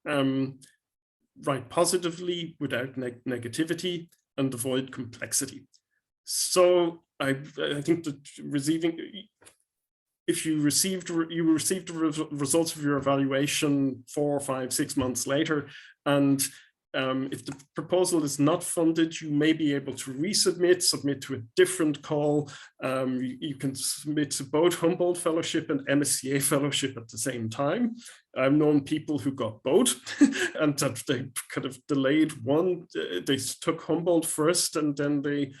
Write positively without negativity, and avoid complexity. So I think that if you received the results of your evaluation 4, 5, 6 months later, and if the proposal is not funded, you may be able to submit to a different call. You can submit to both Humboldt Fellowship and MSCA Fellowship at the same time. I've known people who got both and that they kind of delayed one. They took Humboldt first and then they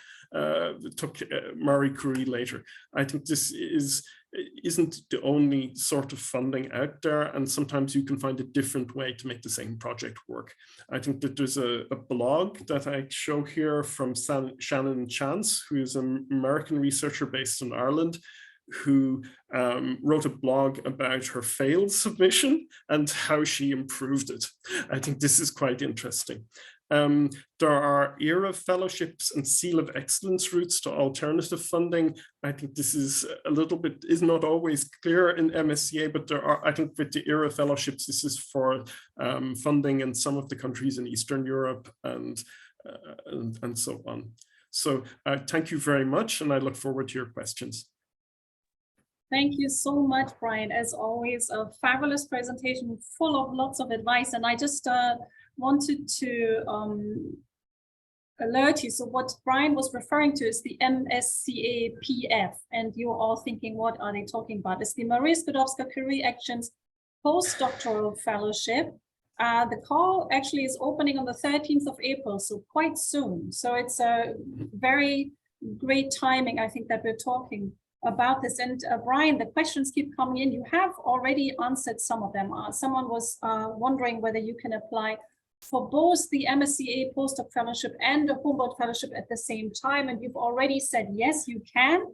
took Marie Curie later. I think this is isn't the only sort of funding out there, and sometimes you can find a different way to make the same project work. I think that there's a blog that I show here from Shannon Chance, who is an American researcher based in Ireland, who wrote a blog about her failed submission and how she improved it. I think this is quite interesting. There are ERA fellowships and Seal of Excellence routes to alternative funding. I think this is a little bit, is not always clear in MSCA, but there are, I think with the ERA fellowships, this is for funding in some of the countries in Eastern Europe and so on. So thank you very much, and I look forward to your questions. Thank you so much, Brian. As always, a fabulous presentation full of lots of advice. And I just wanted to alert you. So what Brian was referring to is the MSCA PF. And you're all thinking, what are they talking about? It's the Maria Skłodowska-Curie Actions postdoctoral fellowship. The call actually is opening on the 13th of April, so quite soon. So it's a very great timing, I think, that we're talking about this. And Brian, the questions keep coming in. You have already answered some of them. Someone was wondering whether you can apply for both the MSCA postdoc fellowship and the Humboldt fellowship at the same time, and you've already said yes, you can.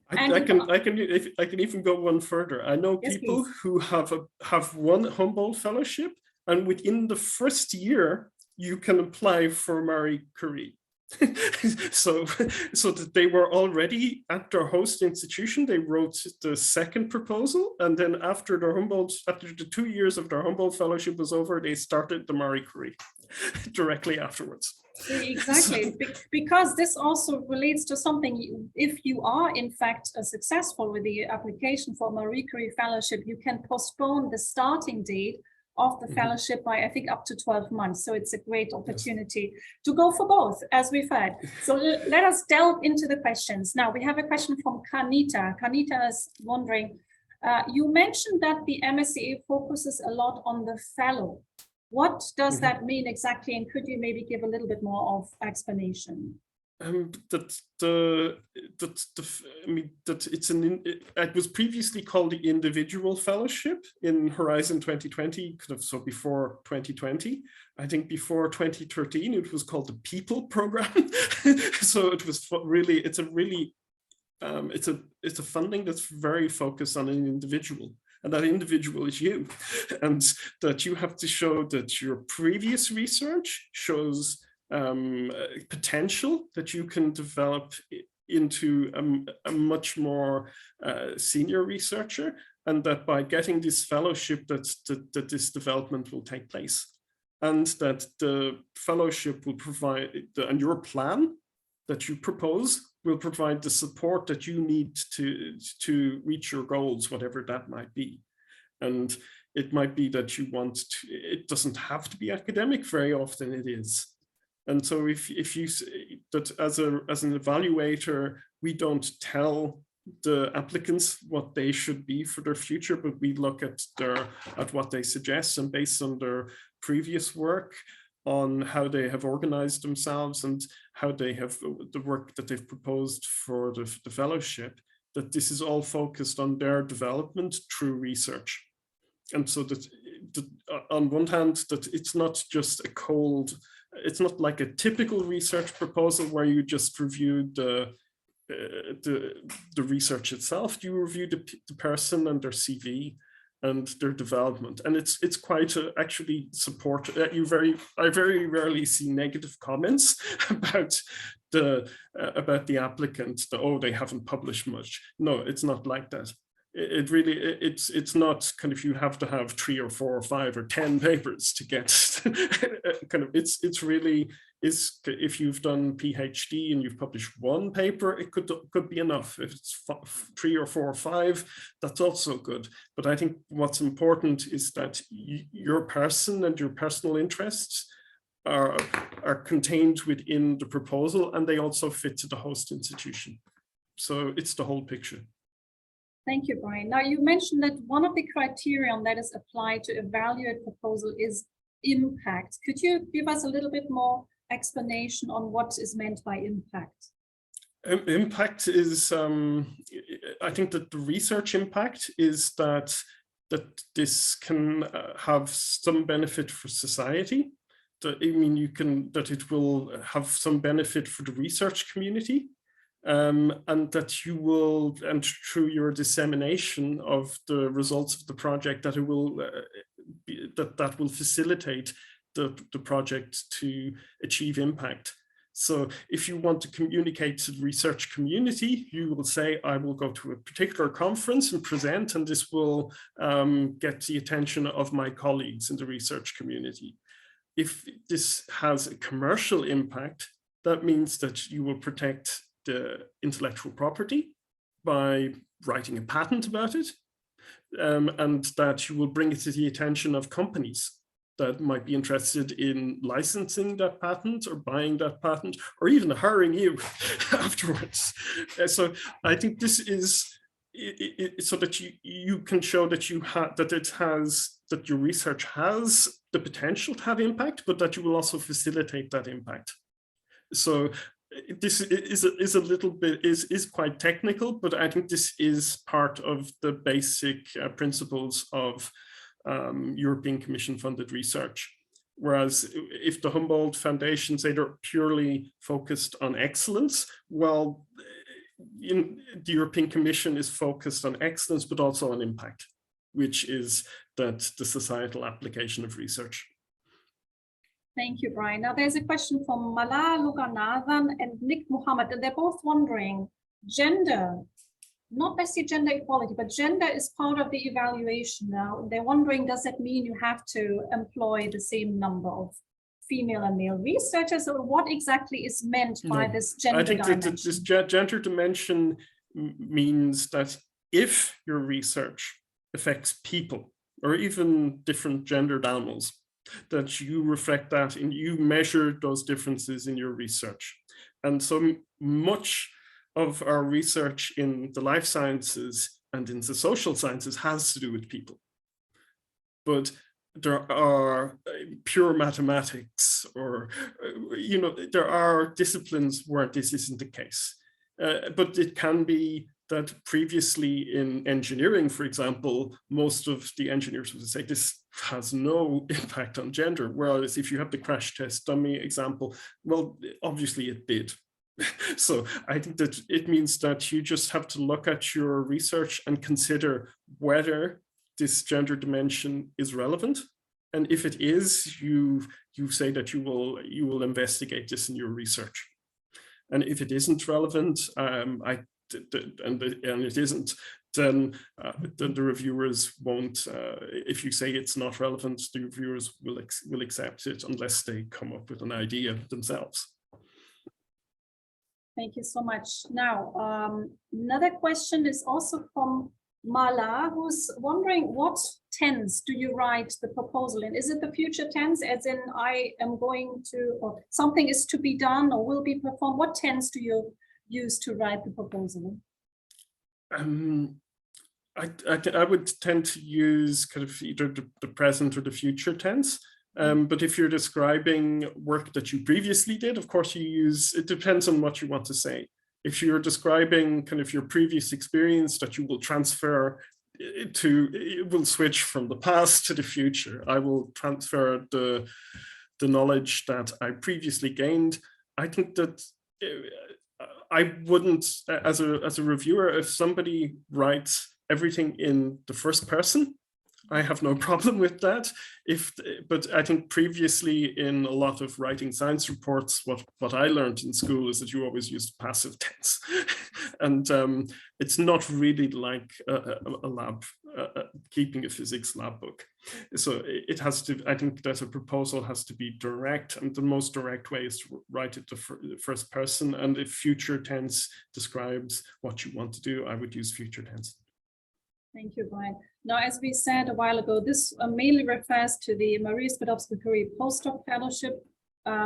I can even go one further. I know people who have one Humboldt fellowship, and within the first year you can apply for Marie Curie. so that they were already at their host institution, they wrote the second proposal, and then after the 2 years of their Humboldt fellowship was over, they started the Marie Curie directly afterwards. Exactly, because this also relates to something. If you are in fact successful with the application for Marie Curie fellowship, you can postpone the starting date of the fellowship by, I think, up to 12 months. So it's a great opportunity to go for both, as we've heard. So let us delve into the questions. Now, we have a question from Kanita. Kanita is wondering, you mentioned that the MSCA focuses a lot on the fellow. What does that mean exactly? And could you maybe give a little bit more of explanation? It was previously called the individual fellowship in Horizon 2020, so before 2020. I think before 2013 it was called the People Program. So it was really, it's a funding that's very focused on an individual. And that individual is you, and that you have to show that your previous research shows potential that you can develop into a much more senior researcher, and that by getting this fellowship that this development will take place, and that the fellowship will provide, and your plan that you propose will provide the support that you need to reach your goals, whatever that might be. And it might be that you want to, it doesn't have to be academic, very often it is. And so if you that as an evaluator, we don't tell the applicants what they should be for their future, but we look at what they suggest, and based on their previous work, on how they have organized themselves and how they have the work that they've proposed for the fellowship, that this is all focused on their development through research. And so that on one hand, that it's not just a cold, it's not like a typical research proposal where you just review the research itself. You review the person and their CV and their development, and it's quite actually support. I very rarely see negative comments about the applicant. Oh, they haven't published much. No, it's not like that. It really, it's not kind of, you have to have 3 or 4 or 5 or 10 papers to get kind of, it's really, if you've done PhD and you've published 1 paper, it could be enough. If it's 3 or 4 or 5, that's also good. But I think what's important is that your person and your personal interests are contained within the proposal, and they also fit to the host institution. So it's the whole picture. Thank you, Brian. Now, you mentioned that one of the criterion that is applied to evaluate proposal is impact. Could you give us a little bit more explanation on what is meant by impact? Impact is, I think that the research impact is that this can have some benefit for society. That, I mean, that it will have some benefit for the research community, and that you will, and through your dissemination of the results of the project, that it will that will facilitate the project to achieve impact. So if you want to communicate to the research community, you will say, I will go to a particular conference and present, and this will get the attention of my colleagues in the research community. If this has a commercial impact, that means that you will protect the intellectual property by writing a patent about it, and that you will bring it to the attention of companies that might be interested in licensing that patent or buying that patent or even hiring you afterwards. So I think this is so that you can show that that your research has the potential to have impact, but that you will also facilitate that impact. So this is a little bit is quite technical, but I think this is part of the basic principles of European Commission funded research. Whereas if the Humboldt Foundation say they're purely focused on excellence, well, the European Commission is focused on excellence, but also on impact, which is the societal application of research. Thank you, Brian. Now there's a question from Mala Luganathan and Nick Muhammad, and they're both wondering, gender, not necessarily gender equality, but gender is part of the evaluation now. They're wondering, does that mean you have to employ the same number of female and male researchers, or what exactly is meant by this gender dimension? I think that this gender dimension means that if your research affects people or even different gendered animals, that you reflect that and you measure those differences in your research. And so much of our research in the life sciences and in the social sciences has to do with people. But there are pure mathematics, or, you know, there are disciplines where this isn't the case. But it can be that previously in engineering, for example, most of the engineers would say this has no impact on gender. Whereas if you have the crash test dummy example, well, obviously it did. So I think that it means that you just have to look at your research and consider whether this gender dimension is relevant. And if it is, you say that you will investigate this in your research. And if it isn't relevant, and it isn't, then the reviewers won't. If you say it's not relevant, the reviewers will accept it unless they come up with an idea themselves. Thank you so much. Now, another question is also from Mala, who's wondering, what tense do you write the proposal in? Is it the future tense, as in I am going to, or something is to be done or will be performed? What tense do you use to write the proposal? I would tend to use kind of either the present or the future tense. But if you're describing work that you previously did, of course you use, it depends on what you want to say. If you're describing kind of your previous experience that you will transfer to, it will switch from the past to the future. I will transfer the knowledge that I previously gained. I think that I wouldn't, as a reviewer, if somebody writes everything in the first person, I have no problem with that. But I think previously in a lot of writing science reports, what I learned in school is that you always use passive tense. And it's not really like a lab, keeping a physics lab book. So it has to, I think that a proposal has to be direct, and the most direct way is to write it the first person. And if future tense describes what you want to do, I would use future tense. Thank you, Brian. Now, as we said a while ago, this mainly refers to the Marie Skłodowska-Curie postdoc fellowship,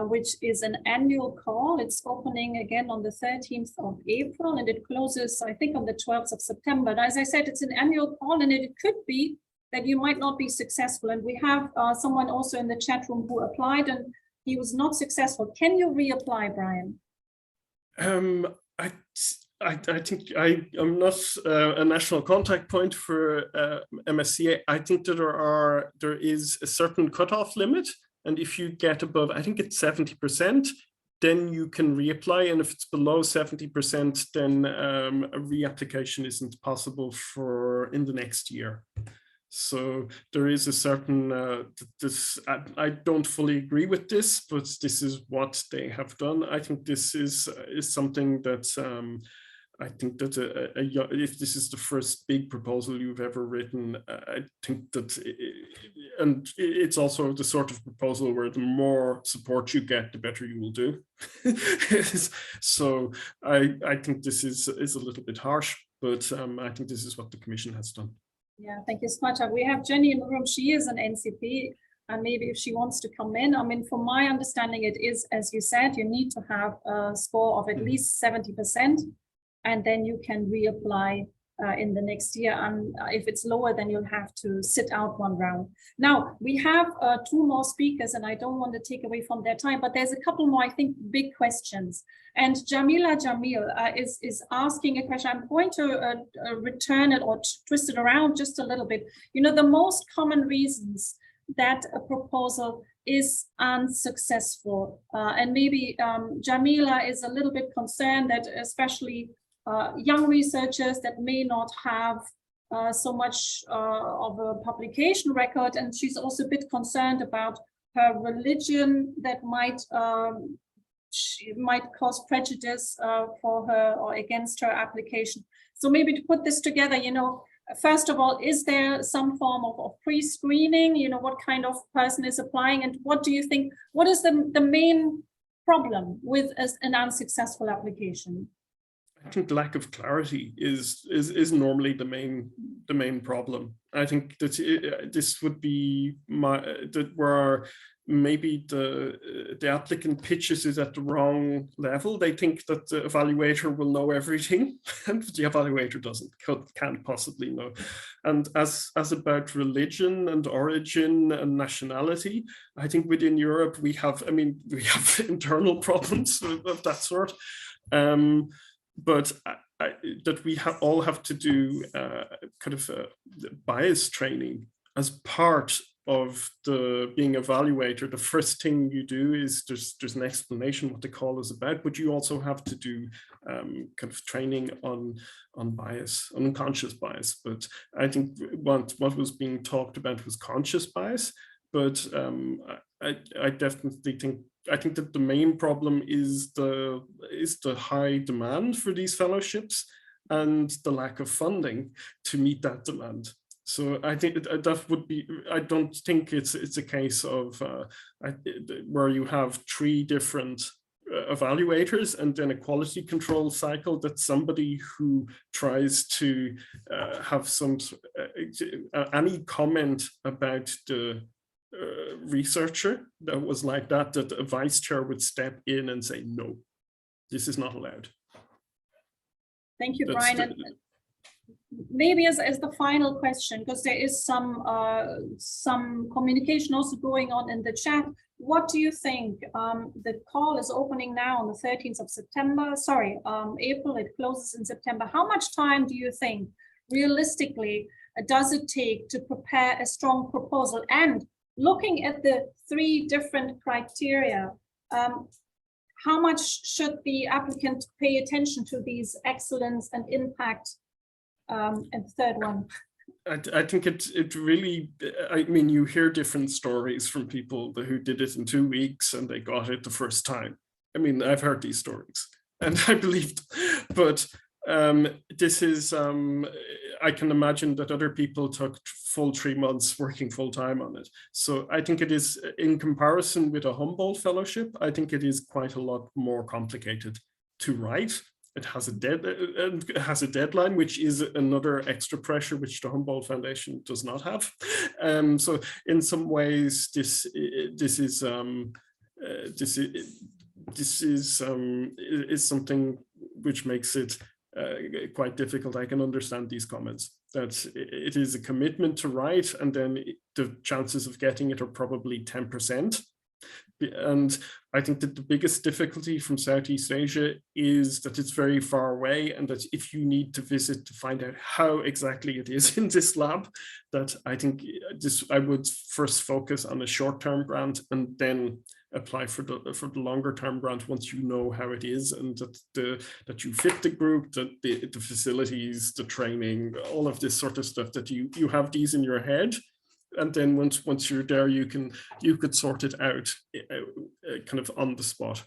which is an annual call. It's opening again on the 13th of April, and it closes, I think, on the 12th of September. And as I said, it's an annual call, and it could be that you might not be successful. And we have someone also in the chat room who applied and he was not successful. Can you reapply, Brian? I think I'm not a national contact point for MSc. I think that there is a certain cutoff limit, and if you get above, I think it's 70%, then you can reapply, and if it's below 70%, then a reapplication isn't possible in the next year. So there is a certain, I don't fully agree with this, but this is what they have done. I think this is something that I think that if this is the first big proposal you've ever written, I think that, and it's also the sort of proposal where the more support you get, the better you will do. So I think this is a little bit harsh, but I think this is what the Commission has done. Yeah, thank you so much. We have Jenny in the room. She is an NCP, and maybe if she wants to come in. I mean, from my understanding, it is, as you said, you need to have a score of at least 70%, and then you can reapply in the next year. And if it's lower, then you'll have to sit out one round. Now, we have two more speakers, and I don't want to take away from their time, but there's a couple more, I think, big questions. And Jamila Jamil is asking a question. I'm going to return it or twist it around just a little bit. You know, the most common reasons that a proposal is unsuccessful. And maybe Jamila is a little bit concerned that especially young researchers that may not have so much of a publication record, and she's also a bit concerned about her religion that might cause prejudice for her or against her application. So maybe to put this together, you know, first of all, is there some form of pre-screening? You know, what kind of person is applying, and what do you think? What is the main problem with an unsuccessful application? I think lack of clarity is normally the main problem. I think that this would be where maybe the applicant pitches it at the wrong level. They think that the evaluator will know everything, and the evaluator can't possibly know. And as about religion and origin and nationality, I think within Europe we have internal problems of that sort. But that we all have to do kind of bias training as part of being evaluator. The first thing you do is there's an explanation what the call is about, but you also have to do kind of training on bias, on unconscious bias. But I think what was being talked about was conscious bias. But I definitely think that the main problem is the high demand for these fellowships and the lack of funding to meet that demand. So I think that would be, I don't think it's a case of where you have 3 different evaluators and then a quality control cycle, that somebody who tries to have any comment about the researcher that was like that a vice chair would step in and say, no, this is not allowed. Thank you, Brian. And maybe as the final question, because there is some communication also going on in the chat, what do you think? The call is opening now on the 13th of September, sorry, April, it closes in September. How much time do you think realistically does it take to prepare a strong proposal? And looking at the 3 different criteria, how much should the applicant pay attention to these excellence and impact? And the third one. I think it really, I mean, you hear different stories from people who did it in 2 weeks and they got it the first time. I mean, I've heard these stories and I believed, but this is, I can imagine that other people took full 3 months working full time on it. So I think it is, in comparison with a Humboldt Fellowship, I think it is quite a lot more complicated to write. It has a deadline, which is another extra pressure which the Humboldt Foundation does not have. So in some ways, this is something which makes it quite difficult. I can understand these comments, that it is a commitment to write, and then the chances of getting it are probably 10%. And I think that the biggest difficulty from Southeast Asia is that it's very far away, and that if you need to visit to find out how exactly it is in this lab, that I think I would first focus on a short-term grant and then apply for the longer-term grant once you know how it is, and that you fit the group, that the facilities, the training, all of this sort of stuff, that you have these in your head. And then once you're there, you could sort it out kind of on the spot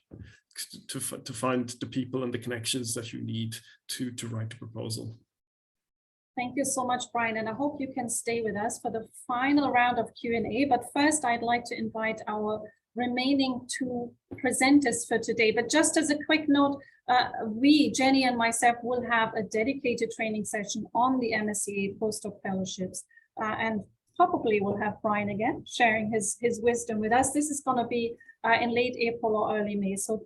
to find the people and the connections that you need to write the proposal. Thank you so much, Brian, and I hope you can stay with us for the final round of Q&A. But first, I'd like to invite our remaining two presenters for today. But just as a quick note, Jenny and myself, will have a dedicated training session on the MSCA postdoc fellowships, and probably we'll have Brian again sharing his wisdom with us. This is going to be in late April or early May, so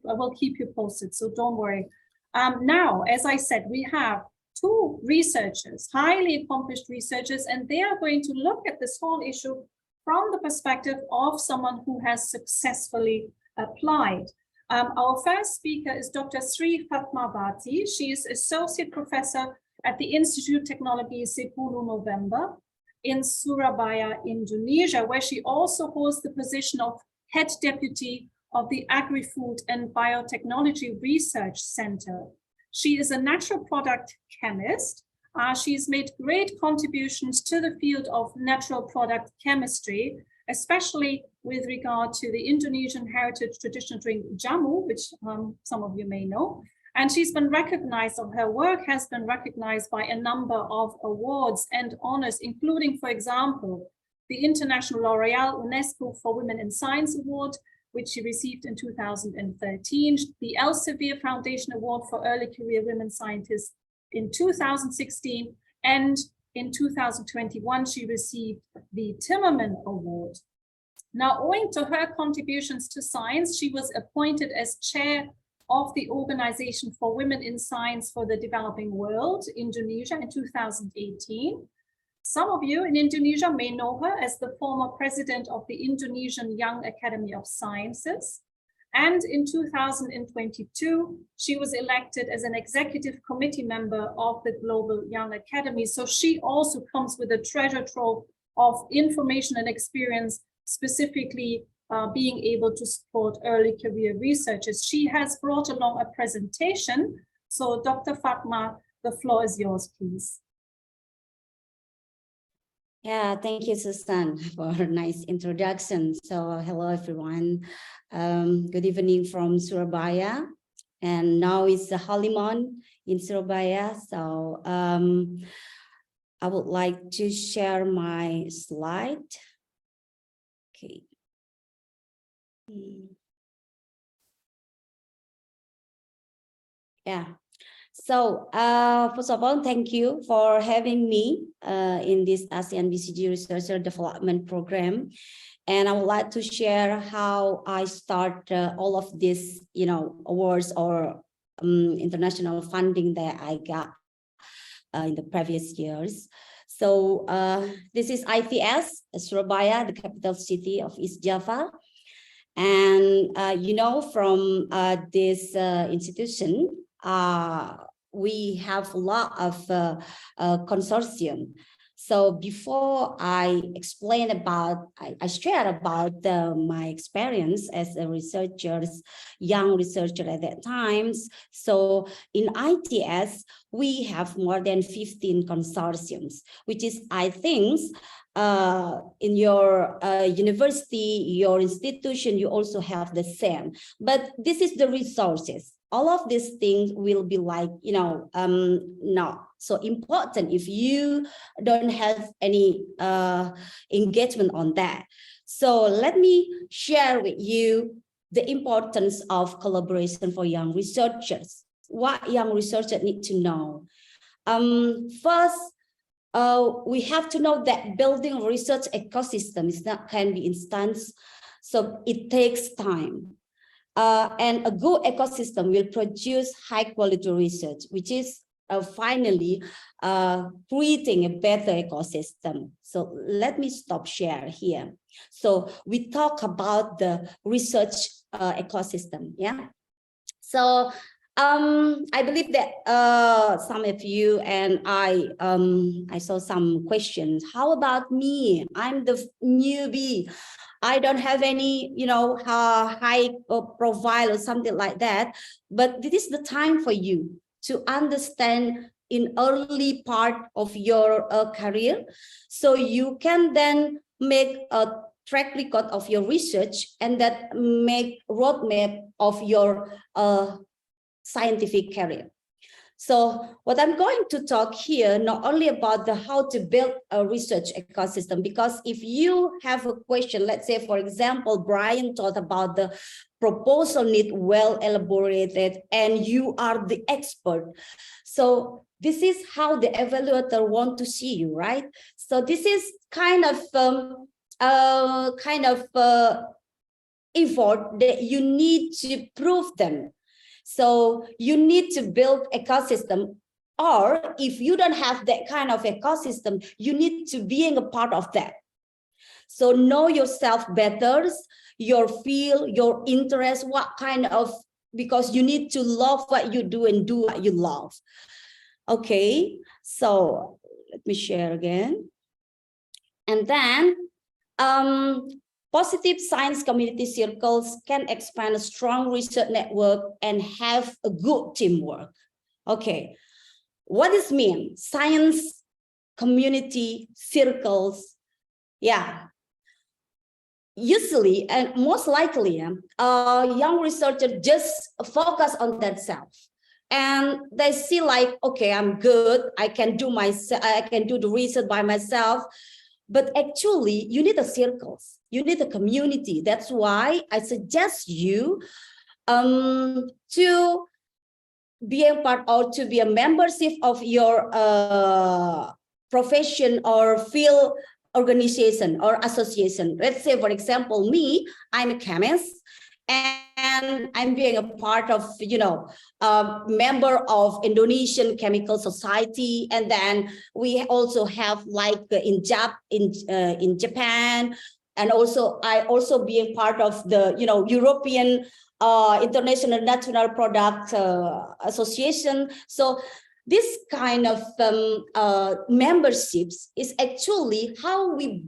we'll keep you posted, so don't worry. Now, as I said, we have two researchers, highly accomplished researchers, and they are going to look at this whole issue from the perspective of someone who has successfully applied. Our first speaker is Dr. Sri Fatmawati. She is Associate Professor at the Institute Technology 10 November in Surabaya, Indonesia, where she also holds the position of Head Deputy of the Agri-Food and Biotechnology Research Center. She is a natural product chemist. She's made great contributions to the field of natural product chemistry, especially with regard to the Indonesian heritage traditional drink jamu, which some of you may know. And she's been recognized, or her work has been recognized by a number of awards and honors, including, for example, the International L'Oréal UNESCO for Women in Science Award, which she received in 2013, the Elsevier Foundation Award for Early Career Women Scientists in 2016, and in 2021, she received the Timmerman Award. Now, owing to her contributions to science, she was appointed as chair of the Organization for Women in Science for the Developing World, Indonesia, in 2018. Some of you in Indonesia may know her as the former president of the Indonesian Young Academy of Sciences. And in 2022, she was elected as an executive committee member of the Global Young Academy. So she also comes with a treasure trove of information and experience, specifically being able to support early career researchers. She has brought along a presentation. So Dr. Fatma, the floor is yours, please. Yeah, thank you, Susan, for a nice introduction. So hello, everyone. Good evening from Surabaya. And now it's the Halimon in Surabaya. So I would like to share my slide. Okay. Yeah. So first of all, thank you for having me in this ASEAN BCG Researcher Development Program. And I would like to share how I start all of this, awards or international funding that I got in the previous years. So this is ITS, Surabaya, the capital city of East Java. And, from this institution, we have a lot of consortium. So before I explain about, I share about my experience as a young researcher at that time. So in ITS, we have more than 15 consortiums, which is, I think, in your university, your institution, you also have the same. But this is the resources. All of these things will be like, not so important if you don't have any engagement on that. So let me share with you the importance of collaboration for young researchers. What young researchers need to know. First, we have to know that building a research ecosystem can be instant, so it takes time. And a good ecosystem will produce high quality research, which is finally creating a better ecosystem. So let me stop share here. So we talk about the research ecosystem. Yeah. So I believe that some of you and I saw some questions. How about me? I'm the newbie. I don't have any, high profile or something like that. But this is the time for you to understand in early part of your career, so you can then make a track record of your research and that make roadmap of your scientific career. So what I'm going to talk here, not only about the how to build a research ecosystem, because if you have a question, let's say, for example, Brian talked about the proposal need well elaborated and you are the expert. So this is how the evaluator want to see you, right? So this is kind of effort that you need to prove them. So you need to build ecosystem, or if you don't have that kind of ecosystem, you need to being a part of that. So know yourself better, your field, your interest, what kind of, because you need to love what you do and do what you love. Okay, so let me share again. And then positive science community circles can expand a strong research network and have a good teamwork. Okay, what does it mean? Science community circles, yeah. Usually and most likely, young researchers just focus on themselves. And they see like, okay, I'm good. I can do the research by myself. But actually, you need a circles. You need a community. That's why I suggest you to be a part or to be a membership of your profession or field organization or association. Let's say, for example, me, I'm a chemist. And I'm being a part of, member of Indonesian Chemical Society, and then we also have like in Japan, and also I also being part of the European International Natural Product Association. So this kind of memberships is actually how we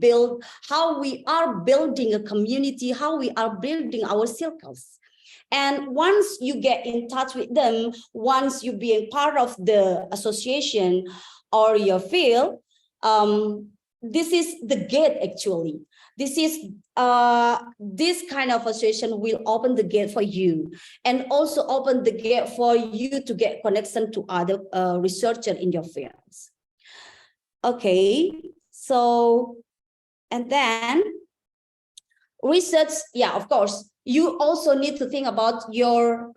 are building a community, how we are building our circles. And once you get in touch with them, once you being part of the association or your field, this is the gate actually. This kind of association will open the gate for you and also open the gate for you to get connection to other researchers in your fields. Okay, so, and then research, yeah, of course, you also need to think about your,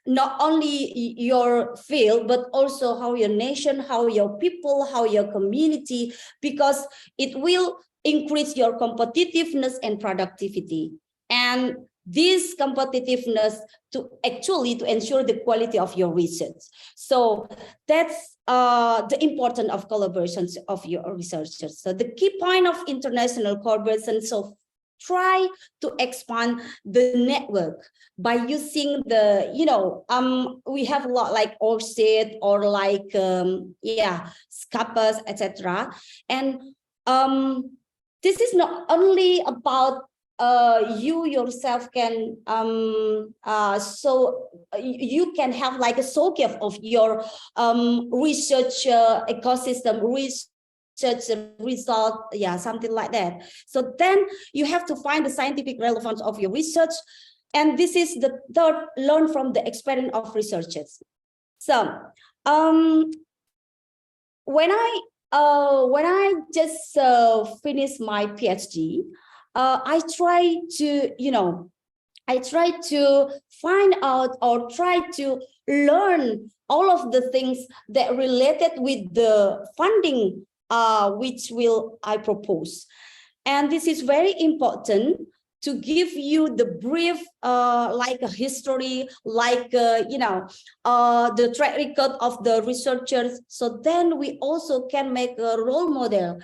not only your field, but also how your nation, how your people, how your community, because it will increase your competitiveness and productivity. And this competitiveness to ensure the quality of your research. So that's the importance of collaborations of your researchers. So the key point of international collaboration, so try to expand the network by using the, we have a lot like ORCID or like, SCAPAS, etc. And this is not only about you yourself can, so you can have like a showcase of your research ecosystem, research result, yeah, something like that. So then you have to find the scientific relevance of your research. And this is the third, learn from the experience of researchers. So when I just finished my PhD, I try to find out or try to learn all of the things that related with the funding which will I propose. And this is very important to give you the brief, like a history, like, the track record of the researchers. So then we also can make a role model,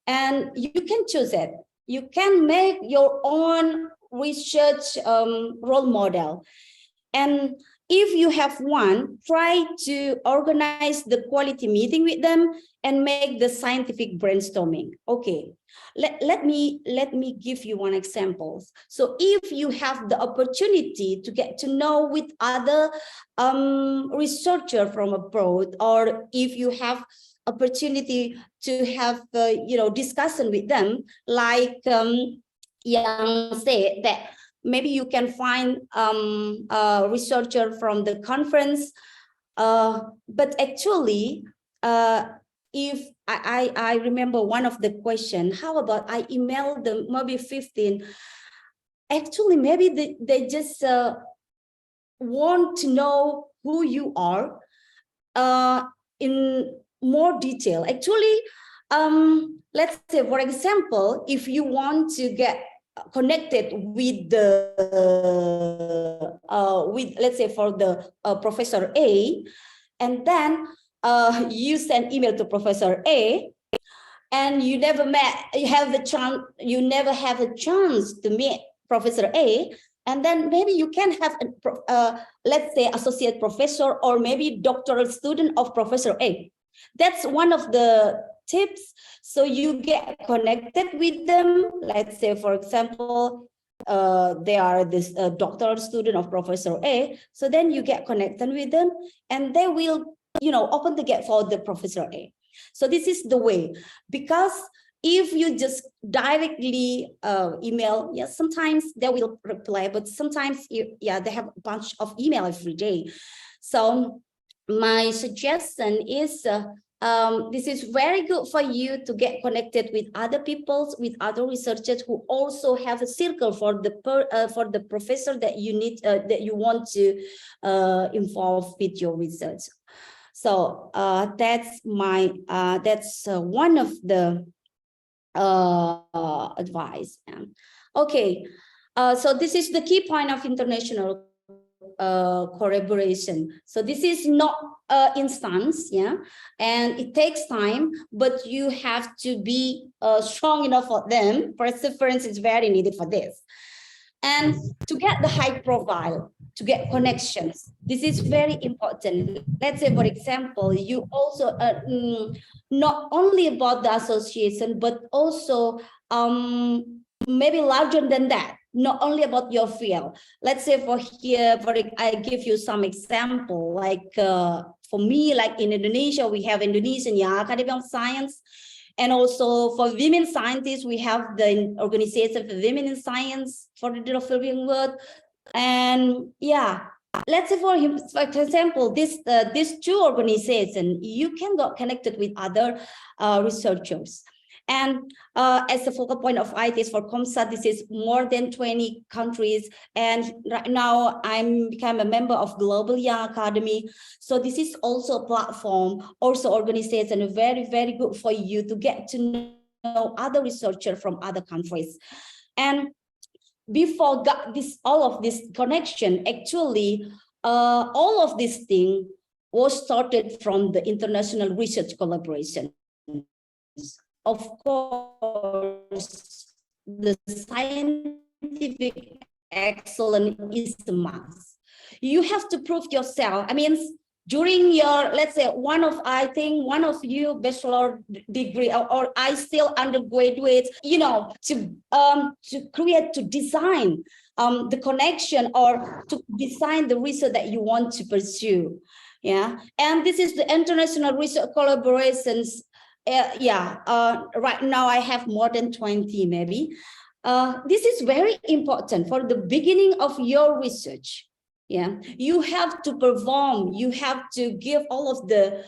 and you can choose it. You can make your own research role model. And if you have one, try to organize the quality meeting with them and make the scientific brainstorming. Okay, let me give you one example. So if you have the opportunity to get to know with other researcher from abroad, or if you have opportunity to have discussion with them, like Yang said, that maybe you can find a researcher from the conference, but actually, if I remember one of the question, how about I email them maybe 15? Actually, maybe they just want to know who you are in more detail. Actually, let's say, for example, if you want to get connected with the let's say for the Professor A, and then you send email to Professor A, and you never have a chance to meet Professor A, and then maybe you can have let's say associate professor or maybe doctoral student of Professor A. That's one of the tips. So you get connected with them. Let's say, for example, they are this doctoral student of Professor A. So then you get connected with them, and they will, open the gate for the Professor A. So this is the way, because if you just directly email, yes, sometimes they will reply, but sometimes, they have a bunch of email every day. So my suggestion is, this is very good for you to get connected with other people, with other researchers who also have a circle for the professor that you need, that you want to involve with your research. So that's one of the advice. Okay, so this is the key point of international collaboration. So this is not instance, and it takes time, but you have to be strong enough for them. Perseverance is very needed for this. And to get the high profile, to get connections, this is very important. Let's say, for example, you also not only about the association, but also maybe larger than that, not only about your field. Let's say I give you some example, like for me, like in Indonesia, we have Indonesian Academy of Science. And also for women scientists, we have the Organization for Women in Science for the Developing World. And let's say for example, these two organizations, you can get connected with other researchers. And as the focal point of ITIS for COMSAT, this is more than 20 countries. And right now I'm become a member of Global Young Academy. So this is also a platform, also organization, very, very good for you to get to know other researchers from other countries. And before all of this connection, actually, all of this thing was started from the international research collaboration. Of course, the scientific excellence is a must. You have to prove yourself. I mean, during your, let's say, one of you bachelor degree, or I still undergraduate, to design the connection, or to design the research that you want to pursue. And this is the international research collaborations. Right now I have more than 20 maybe. This is very important for the beginning of your research. You have to perform, you have to give all of the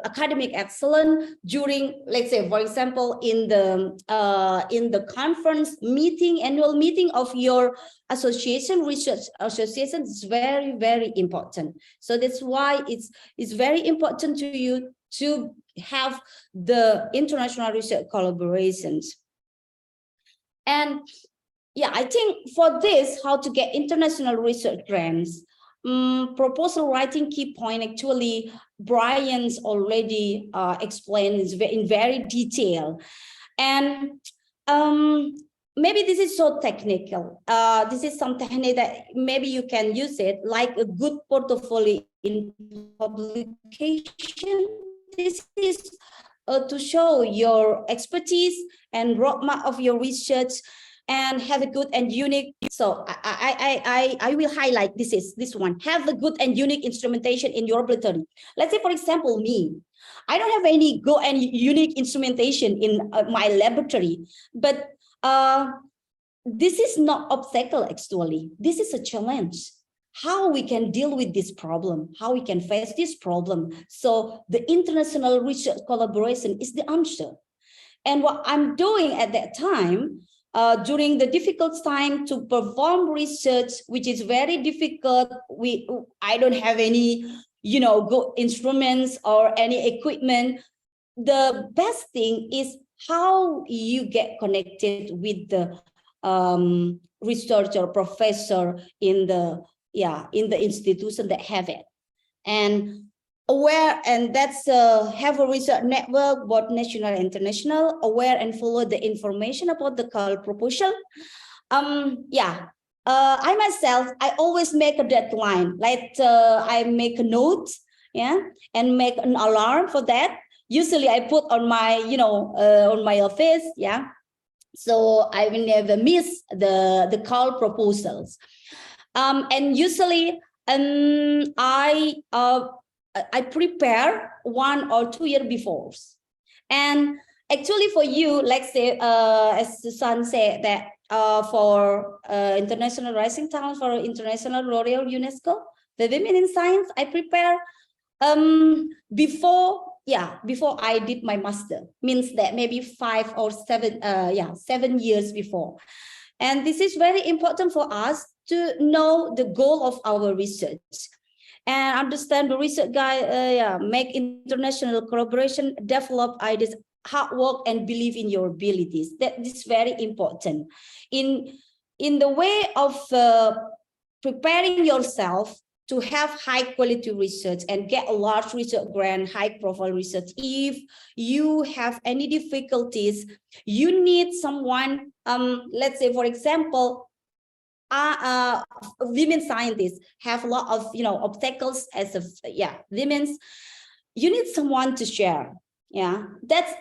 academic excellence during, let's say, for example, in the conference meeting, annual meeting of your association, research association is very, very important. So that's why it's very important to you to have the international research collaborations. And yeah, I think for this, how to get international research grants, proposal writing key point, actually, Brian's already explained in very detail. And maybe this is so technical. This is some technique that maybe you can use it, like a good portfolio in publication. This is to show your expertise and roadmap of your research and have a good and unique. So I will highlight this one. Have a good and unique instrumentation in your laboratory. Let's say, for example, me. I don't have any good and unique instrumentation in my laboratory, but this is not obstacle actually. This is a challenge. How we can deal with this problem, how we can face this problem. So the international research collaboration is the answer. And what I'm doing at that time, during the difficult time to perform research, which is very difficult, I don't have any, good instruments or any equipment. The best thing is how you get connected with the researcher, professor in the institution that have it, and that's have a research network, both national and international, aware and follow the information about the call proposal. I myself, I always make a deadline, like I make a note, and make an alarm for that. Usually I put on my, on my office, so I will never miss the call proposals. And usually I prepare 1 or 2 years before. And actually for you, let's say, as Susan said, that for International Rising Towns, for International Royal UNESCO, the Women in Science, I prepare before I did my master, means that maybe 5 or 7 years before. And this is very important for us to know the goal of our research and understand the research make international collaboration, develop ideas, hard work, and believe in your abilities. That is very important. In the way of preparing yourself to have high quality research and get a large research grant, high profile research. If you have any difficulties, you need someone, let's say, for example, women scientists have a lot of, obstacles as women's. You need someone to share. That's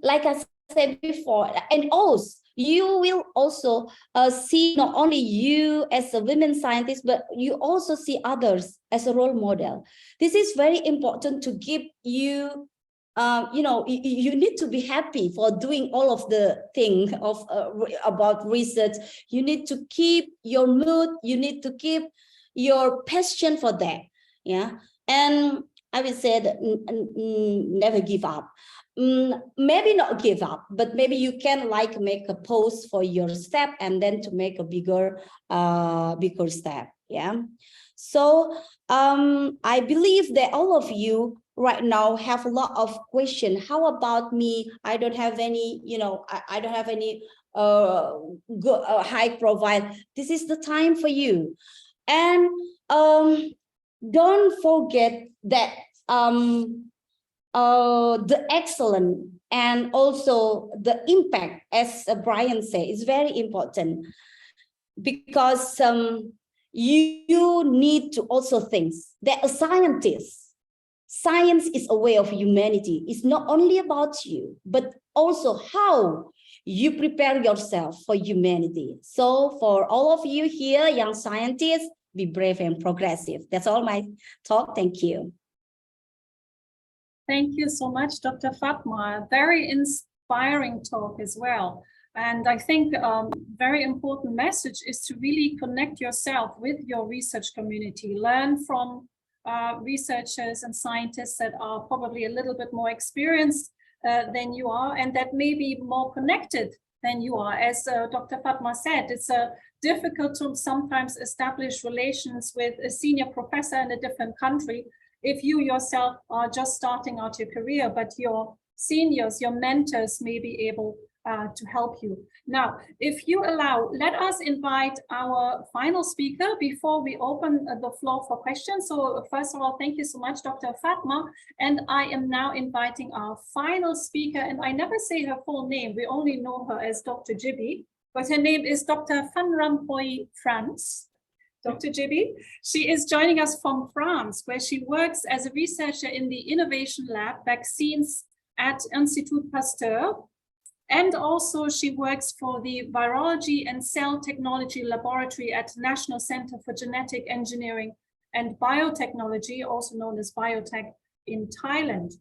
like I said before, and also you will also see not only you as a women scientist, but you also see others as a role model. This is very important to give you, you need to be happy for doing all of the thing of about research. You need to keep your mood. You need to keep your passion for that. And I will say that never give up. Maybe not give up, but maybe you can make a post for your step and then to make a bigger step. So I believe that all of you right now have a lot of questions. How about me? I don't have any, I don't have any good high profile. This is the time for you. And don't forget that the excellence and also the impact, as Brian said, is very important, because you need to also think that a science is a way of humanity. It's not only about you, but also how you prepare yourself for humanity. So for all of you here, young scientists, be brave and progressive. That's all my talk. Thank you. Thank you so much, Dr. Fatma. Very inspiring talk as well. And I think very important message is to really connect yourself with your research community, learn from researchers and scientists that are probably a little bit more experienced than you are, and that may be more connected than you are. As Dr. Fatma said, it's difficult to sometimes establish relations with a senior professor in a different country if you yourself are just starting out your career, but your seniors, your mentors may be able to help you. Now, if you allow, let us invite our final speaker before we open the floor for questions. So first of all, thank you so much, Dr. Fatma. And I am now inviting our final speaker, and I never say her full name. We only know her as Dr. Jibi, but her name is Dr. Van Rompuy France. Dr. Jibi, she is joining us from France, where she works as a researcher in the Innovation Lab, Vaccines at Institut Pasteur. And also she works for the Virology and Cell Technology Laboratory at National Center for Genetic Engineering and Biotechnology, also known as Biotech, in Thailand.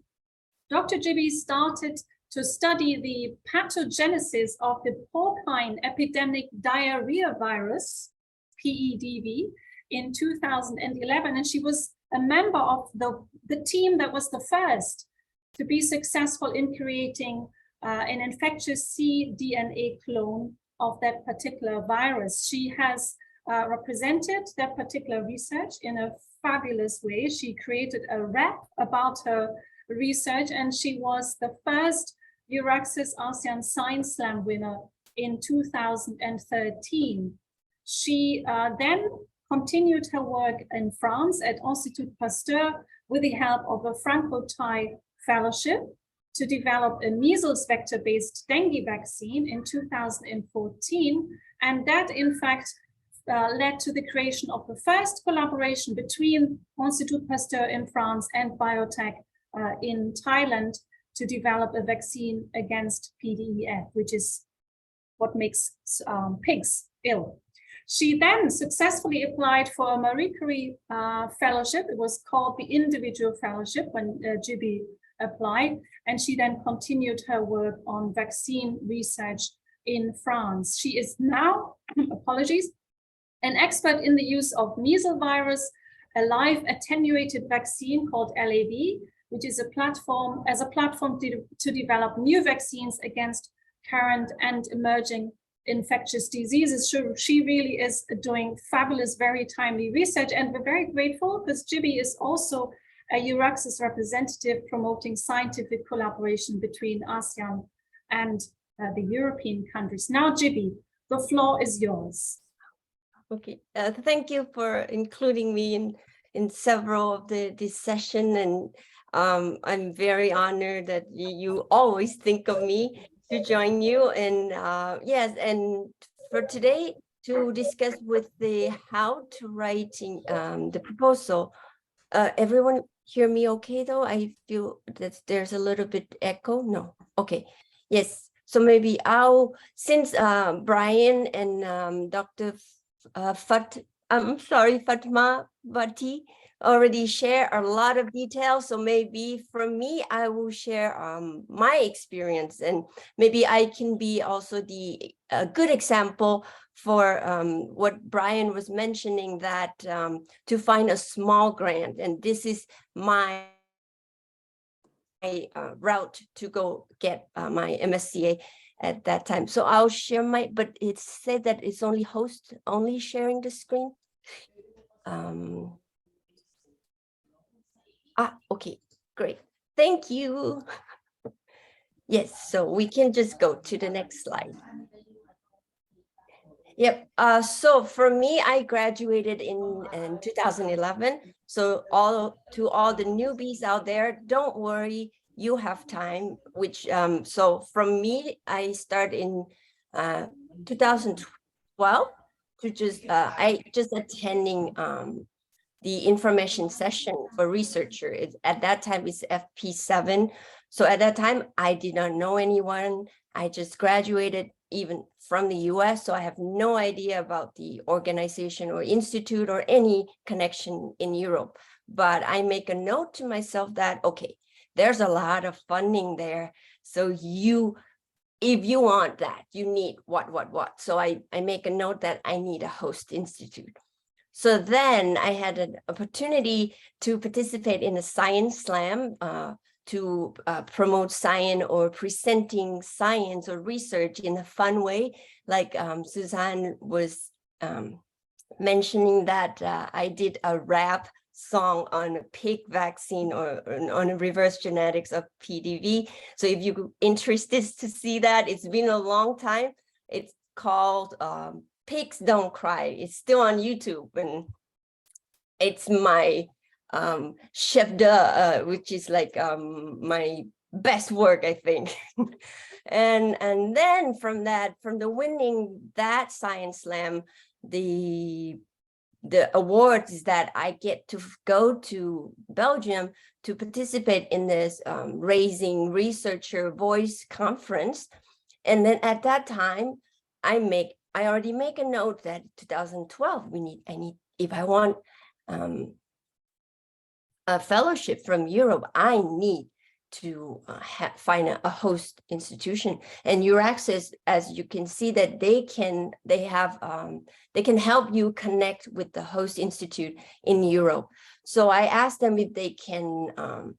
Dr. Jibi started to study the pathogenesis of the porcine epidemic diarrhea virus, PEDV, in 2011, and she was a member of the team that was the first to be successful in creating an infectious cDNA clone of that particular virus. She has represented that particular research in a fabulous way. She created a rap about her research, and she was the first Euraxis ASEAN Science Slam winner in 2013. She then continued her work in France at Institut Pasteur with the help of a Franco-Thai fellowship to develop a measles vector-based dengue vaccine in 2014. And that, in fact, led to the creation of the first collaboration between Institut Pasteur in France and Biotech in Thailand to develop a vaccine against PDEF, which is what makes pigs ill. She then successfully applied for a Marie Curie fellowship. It was called the individual fellowship when Jibi applied, and she then continued her work on vaccine research in France. She is now, apologies, an expert in the use of measles virus, a live attenuated vaccine called LAV, which is a platform to develop new vaccines against current and emerging infectious diseases. So she really is doing fabulous, very timely research, and we're very grateful because Jibi is also a Euraxis representative promoting scientific collaboration between ASEAN and the European countries. Now, Jibi, the floor is yours. Okay, thank you for including me in several of this session, and I'm very honored that you always think of me to join you. And yes, and for today to discuss with the how to writing the proposal. Everyone hear me okay though? I feel that there's a little bit echo. No, okay, yes. So maybe since Brian and Dr. Fatma Bhatti already share a lot of details. So maybe from me, I will share my experience, and maybe I can be also the good example for what Brian was mentioning, that to find a small grant. And this is my route to go get my MSCA at that time. So I'll share but it said that it's only sharing the screen. Okay, great. Thank you. Yes, so we can just go to the next slide. Yep. So for me, I graduated in 2011. So all the newbies out there, don't worry, you have time. So from me, I started in 2012 to I just attending the information session for researcher. At that time, it's FP7. So at that time, I did not know anyone. I just graduated even from the US, so I have no idea about the organization or institute or any connection in Europe. But I make a note to myself that, okay, there's a lot of funding there. So if you want that, you need what. So I make a note that I need a host institute. So then I had an opportunity to participate in a science slam to promote science or presenting science or research in a fun way. Like Suzanne was mentioning that I did a rap song on pig vaccine or on reverse genetics of PDV. So if you're interested to see that, it's been a long time. It's called Pigs Don't Cry. It's still on YouTube, and it's my chef d'oeuvre, which is like my best work, I think. and then from the winning that Science Slam, the awards that I get to go to Belgium to participate in this Raising Researcher Voice conference. And then at that time, I already make a note that 2012, if I want a fellowship from Europe, I need to find a host institution. And EURAXIS, as you can see, that they can help you connect with the host institute in Europe. So I asked them if they can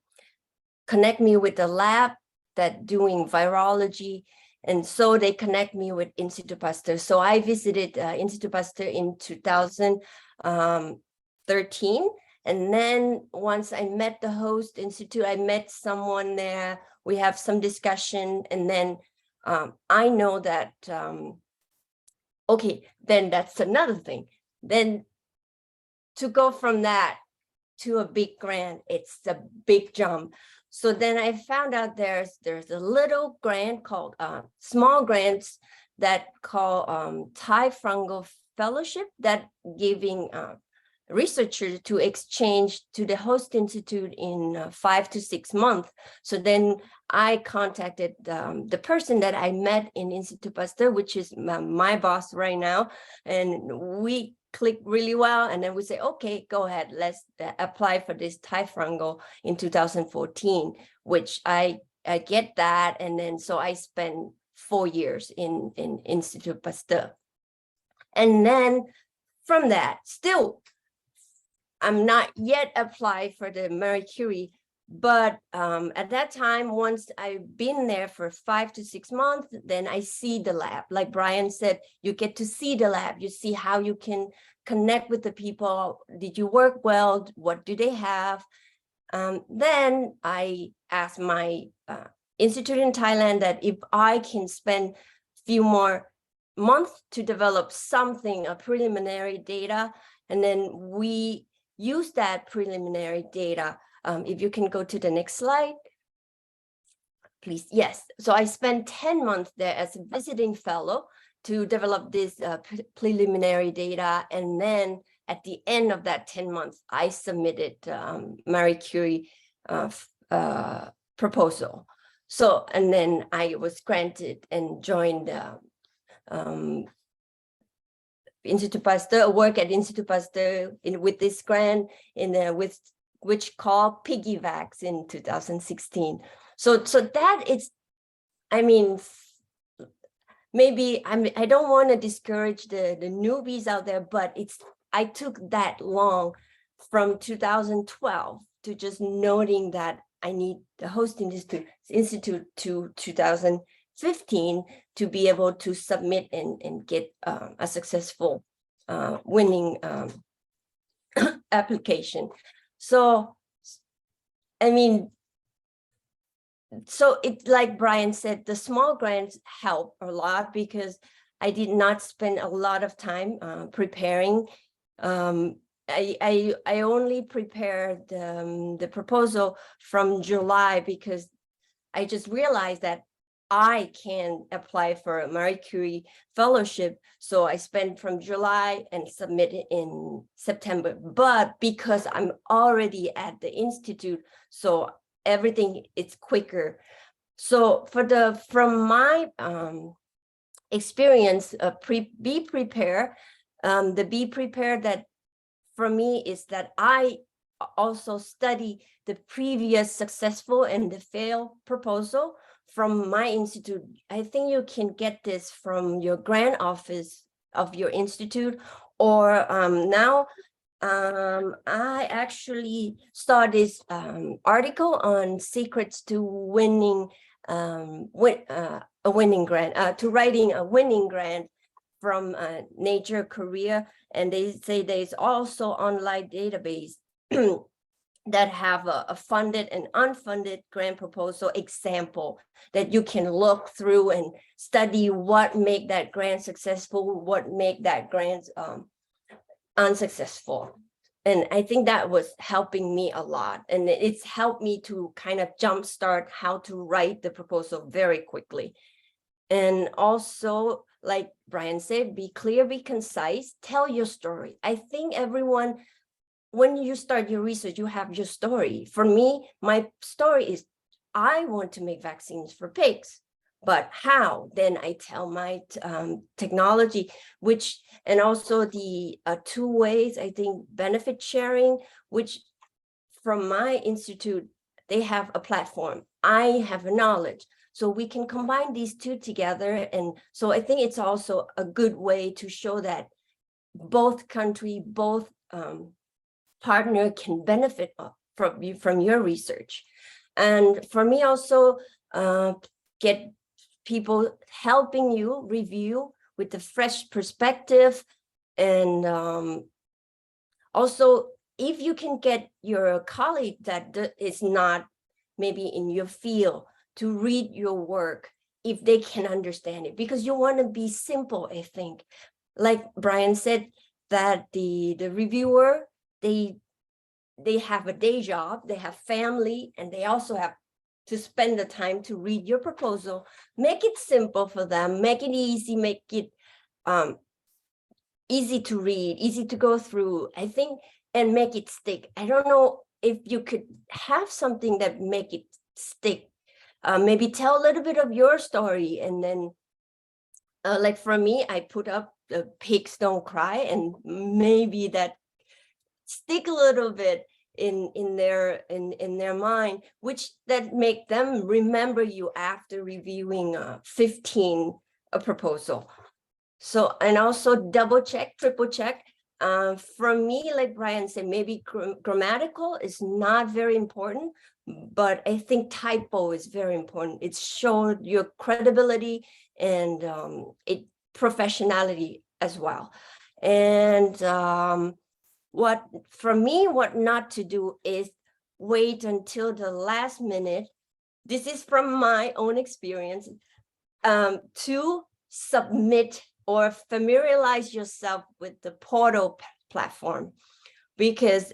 connect me with the lab that doing virology. And so they connect me with Institut Pasteur. So I visited Institut Pasteur in 2013. And then once I met the host institute, I met someone there, we have some discussion, and then I know that, okay, then that's another thing. Then to go from that to a big grant, it's a big jump. So then I found out there's a little grant called, small grants that call Thai Fungal Fellowship that giving researchers to exchange to the host institute in 5 to 6 months. So then I contacted the person that I met in Institut Pasteur, which is my boss right now, and we clicked really well. And then we say, okay, go ahead, let's apply for this Thai fungal in 2014, which I get that. And then so I spent 4 years in Institut Pasteur. And then from that, still, I'm not yet applied for the Marie Curie, but at that time, once I've been there for 5 to 6 months, then I see the lab. Like Brian said, you get to see the lab. You see how you can connect with the people. Did you work well? What do they have? Then I asked my institute in Thailand that if I can spend a few more months to develop something, a preliminary data, and then we use that preliminary data. If you can go to the next slide, please. Yes. So I spent 10 months there as a visiting fellow to develop this preliminary data. And then at the end of that 10 months, I submitted Marie Curie proposal. So, and then I was granted and joined Institut Pasteur, work at Institut Pasteur with this grant which called Piggyvax in 2016. So that is, I mean, maybe I don't want to discourage the newbies out there, but I took that long from 2012 to just noting that I need the host institute to 2015 to be able to submit and get a successful winning application. So, I mean, so it's like Brian said, the small grants help a lot because I did not spend a lot of time preparing. I only prepared the proposal from July because I just realized that I can apply for a Marie Curie fellowship. So I spent from July and submitted in September. But because I'm already at the institute, so everything is quicker. So from my experience, be prepared. The be prepared that for me is that I also study the previous successful and the failed proposal from my institute. I think you can get this from your grant office of your institute, or now I actually saw this article on secrets to winning a winning grant, to writing a winning grant from Nature Korea, and they say there's also online database that have a funded and unfunded grant proposal example that you can look through and study what make that grant successful, what make that grant unsuccessful. And I think that was helping me a lot. And it's helped me to kind of jumpstart how to write the proposal very quickly. And also, like Brian said, be clear, be concise, tell your story. I think everyone, when you start your research, you have your story. For me, my story is I want to make vaccines for pigs, but how? Then I tell my technology, which, and also the 2 ways, I think, benefit sharing, which from my institute, they have a platform. I have a knowledge. So we can combine these two together. And so I think it's also a good way to show that both country, both partner can benefit from your research. And for me also, get people helping you review with a fresh perspective. And also, if you can get your colleague that is not maybe in your field to read your work, if they can understand it, because you want to be simple, I think. Like Brian said, that the reviewer, they have a day job, they have family, and they also have to spend the time to read your proposal. Make it simple for them, make it easy, make it easy to read, easy to go through, I think, and make it stick. I don't know if you could have something that make it stick. Maybe tell a little bit of your story, and then like for me, I put up the pigs don't cry, and maybe that stick a little bit in their mind, which that make them remember you after reviewing 15 a proposal. So, and also double check, triple check. For me, like Brian said, maybe grammatical is not very important, but I think typo is very important. It showed your credibility and it professionality as well. And what not to do is wait until the last minute. This is from my own experience, to submit or familiarize yourself with the portal platform, because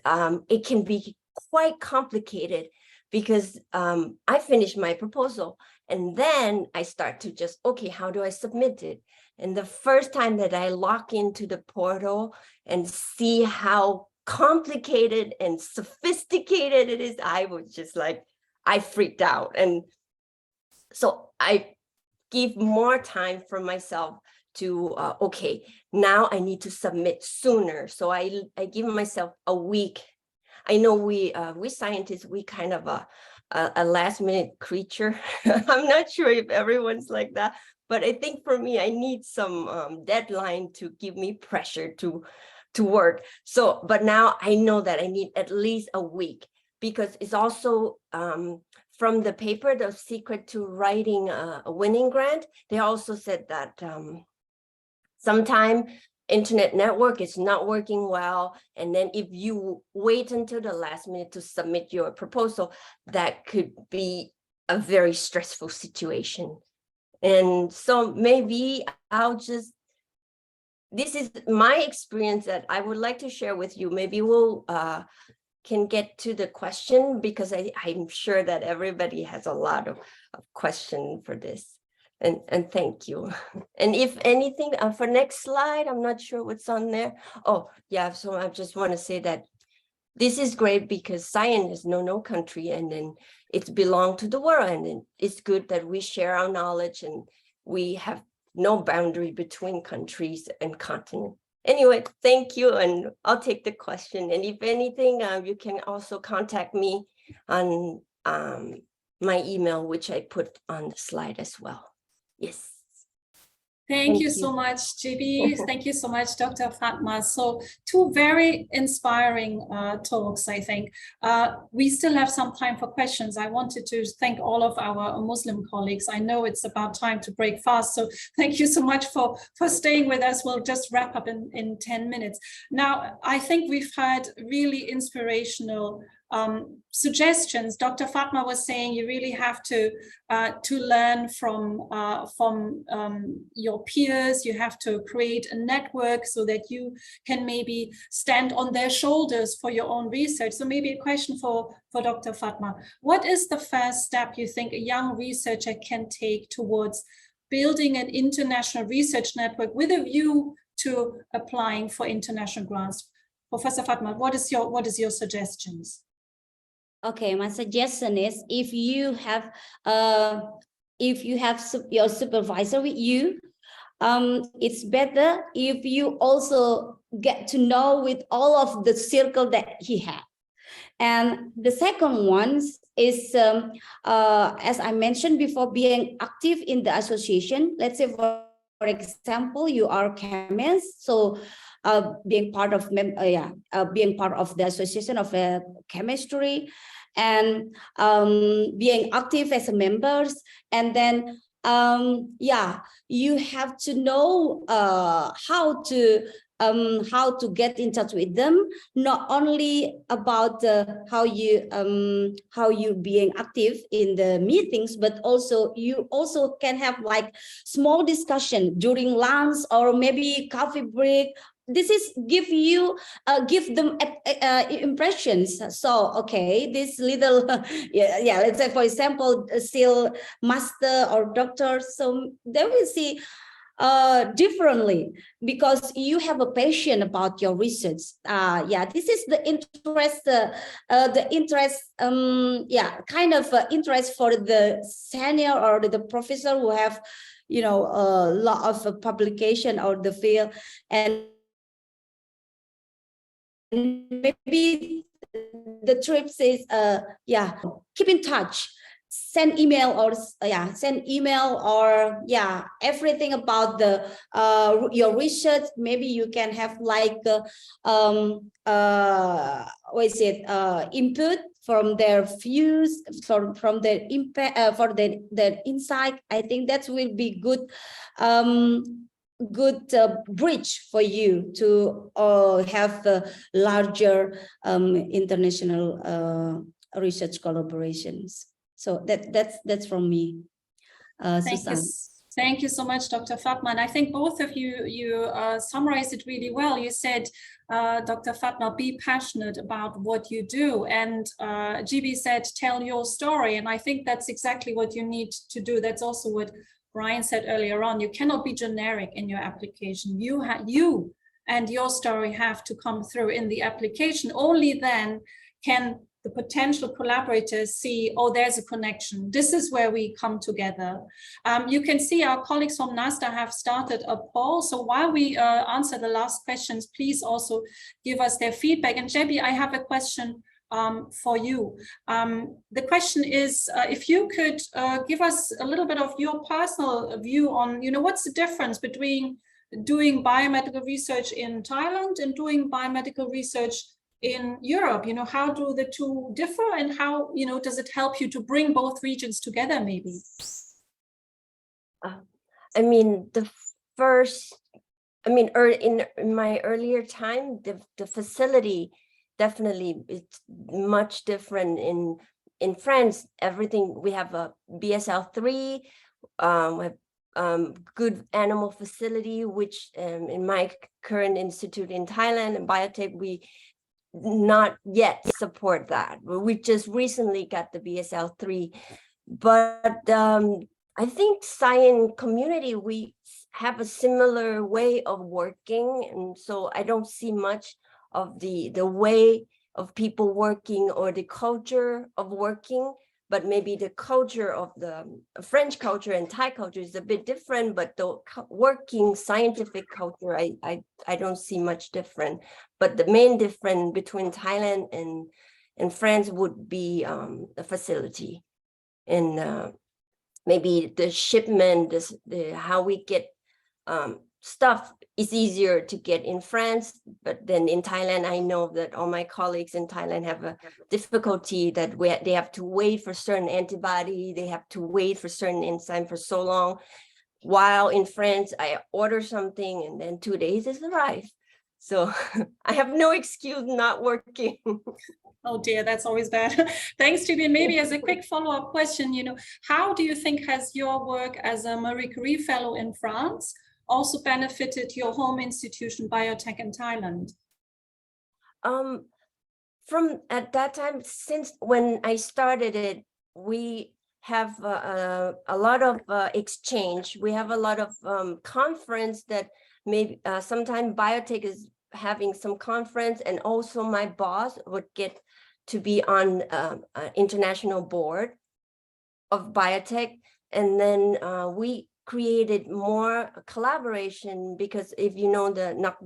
it can be quite complicated, because I finished my proposal and then I start to just, okay, how do I submit it? And the first time that I log into the portal and see how complicated and sophisticated it is, I was just like, I freaked out. And so I give more time for myself to, okay, now I need to submit sooner. So I give myself a week. I know we scientists, we kind of a last minute creature. I'm not sure if everyone's like that, but I think for me, I need some deadline to give me pressure to work. So, but now I know that I need at least a week, because it's also from the paper, The Secret to Writing a Winning Grant, they also said that sometimes internet network is not working well. And then if you wait until the last minute to submit your proposal, that could be a very stressful situation. And so maybe this is my experience that I would like to share with you. Maybe we'll can get to the question, because I'm sure that everybody has a lot of question for this. And thank you. And if anything, for next slide, I'm not sure what's on there. Oh, yeah, so I just want to say that this is great, because science is no country, and then it's belong to the world, and then it's good that we share our knowledge, and we have no boundary between countries and continents. Anyway, thank you, and I'll take the question. And if anything, you can also contact me on my email, which I put on the slide as well. Yes. Thank you so much, GB. Thank you so much, Dr. Fatma. So two very inspiring talks, I think. We still have some time for questions. I wanted to thank all of our Muslim colleagues. I know it's about time to break fast, so thank you so much for staying with us. We'll just wrap up in 10 minutes. Now, I think we've had really inspirational suggestions. Dr. Fatma was saying you really have to learn from your peers. You have to create a network so that you can maybe stand on their shoulders for your own research. So maybe a question for Dr. Fatma. What is the first step you think a young researcher can take towards building an international research network with a view to applying for international grants? Professor Fatma, what is your suggestions? Okay, my suggestion is if you have your supervisor with you, it's better if you also get to know with all of the circle that he had. And the second one is, as I mentioned before, being active in the association. Let's say, for example, you are a chemist, so being part of the association of chemistry, and being active as a members, and then you have to know how to get in touch with them, not only about how you being active in the meetings, but also you also can have like small discussion during lunch or maybe coffee break. This is give them impressions. So okay, this little let's say, for example, still master or doctor, so they will see differently because you have a passion about your research. This is the interest, kind of interest for the senior or the professor who have, a lot of publication or the field, and maybe the trip says, keep in touch, send email or everything about the your research. Maybe you can have like input from their views, from their impact, for their insight. I think that will be good bridge for you to have the larger international research collaborations. So that's from me. Thank you so much, Dr. Fatma. And I think both of you summarized it really well. You said, Dr. Fatma, be passionate about what you do, and GB said, tell your story. And I think that's exactly what you need to do. That's also what Brian said earlier on. You cannot be generic in your application. You and your story have to come through in the application. Only then can the potential collaborators see, oh, there's a connection. This is where we come together. You can see our colleagues from NASDA have started a poll. So while we answer the last questions, please also give us their feedback. And Jebi, I have a question for you. The question is, if you could give us a little bit of your personal view on, what's the difference between doing biomedical research in Thailand and doing biomedical research in Europe? How do the two differ, and how, does it help you to bring both regions together, maybe? I mean, in my earlier time, the facility definitely it's much different in France. Everything, we have a BSL-3, we have good animal facility, which in my current institute in Thailand and biotech, we not yet support that. We just recently got the BSL-3, but I think science community, we have a similar way of working, and so I don't see much of the way of people working or the culture of working, but maybe the culture of the French culture and Thai culture is a bit different, but the working scientific culture, I don't see much different. But the main difference between Thailand and France would be the facility, and maybe the shipment, how we get stuff is easier to get in France, but then in Thailand, I know that all my colleagues in Thailand have a difficulty that they have to wait for certain antibody, they have to wait for certain enzyme for so long. While in France, I order something and then 2 days it's arrived. So I have no excuse not working. Oh dear, that's always bad. Thanks, Juby. And maybe as a quick follow-up question, how do you think has your work as a Marie Curie Fellow in France also benefited your home institution, Biotech in Thailand? From at that time, since when I started it, we have a lot of exchange. We have a lot of conference that maybe sometimes biotech is having some conference, and also my boss would get to be on an international board of biotech. And then we created more collaboration, because if you know,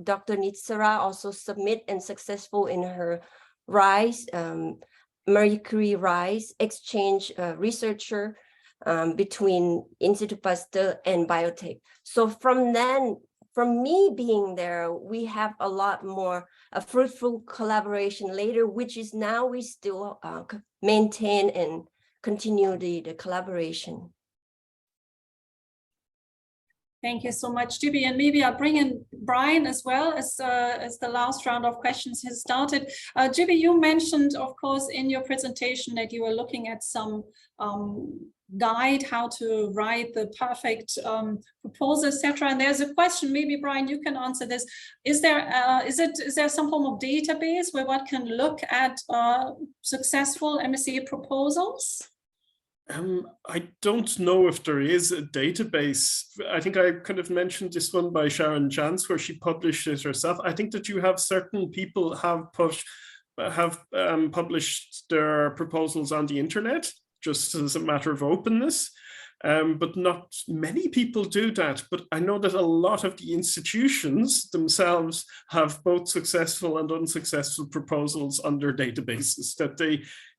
Dr. Nitsara also submit and successful in her RISE, Marie Curie RISE exchange researcher between Institut Pasteur and biotech. So from then, from me being there, we have a lot more a fruitful collaboration later, which is now we still maintain and continue the collaboration. Thank you so much, Juby. And maybe I'll bring in Brian as well as the last round of questions has started. Juby, you mentioned, of course, in your presentation that you were looking at some guide how to write the perfect proposal, etc. And there's a question, maybe Brian, you can answer this. Is there some form of database where one can look at successful MSc proposals? I don't know if there is a database. I think I kind of mentioned this one by Sharon Jans, where she published it herself. I think that you have certain people have published their proposals on the internet, just as a matter of openness. But not many people do that. But I know that a lot of the institutions themselves have both successful and unsuccessful proposals on their databases that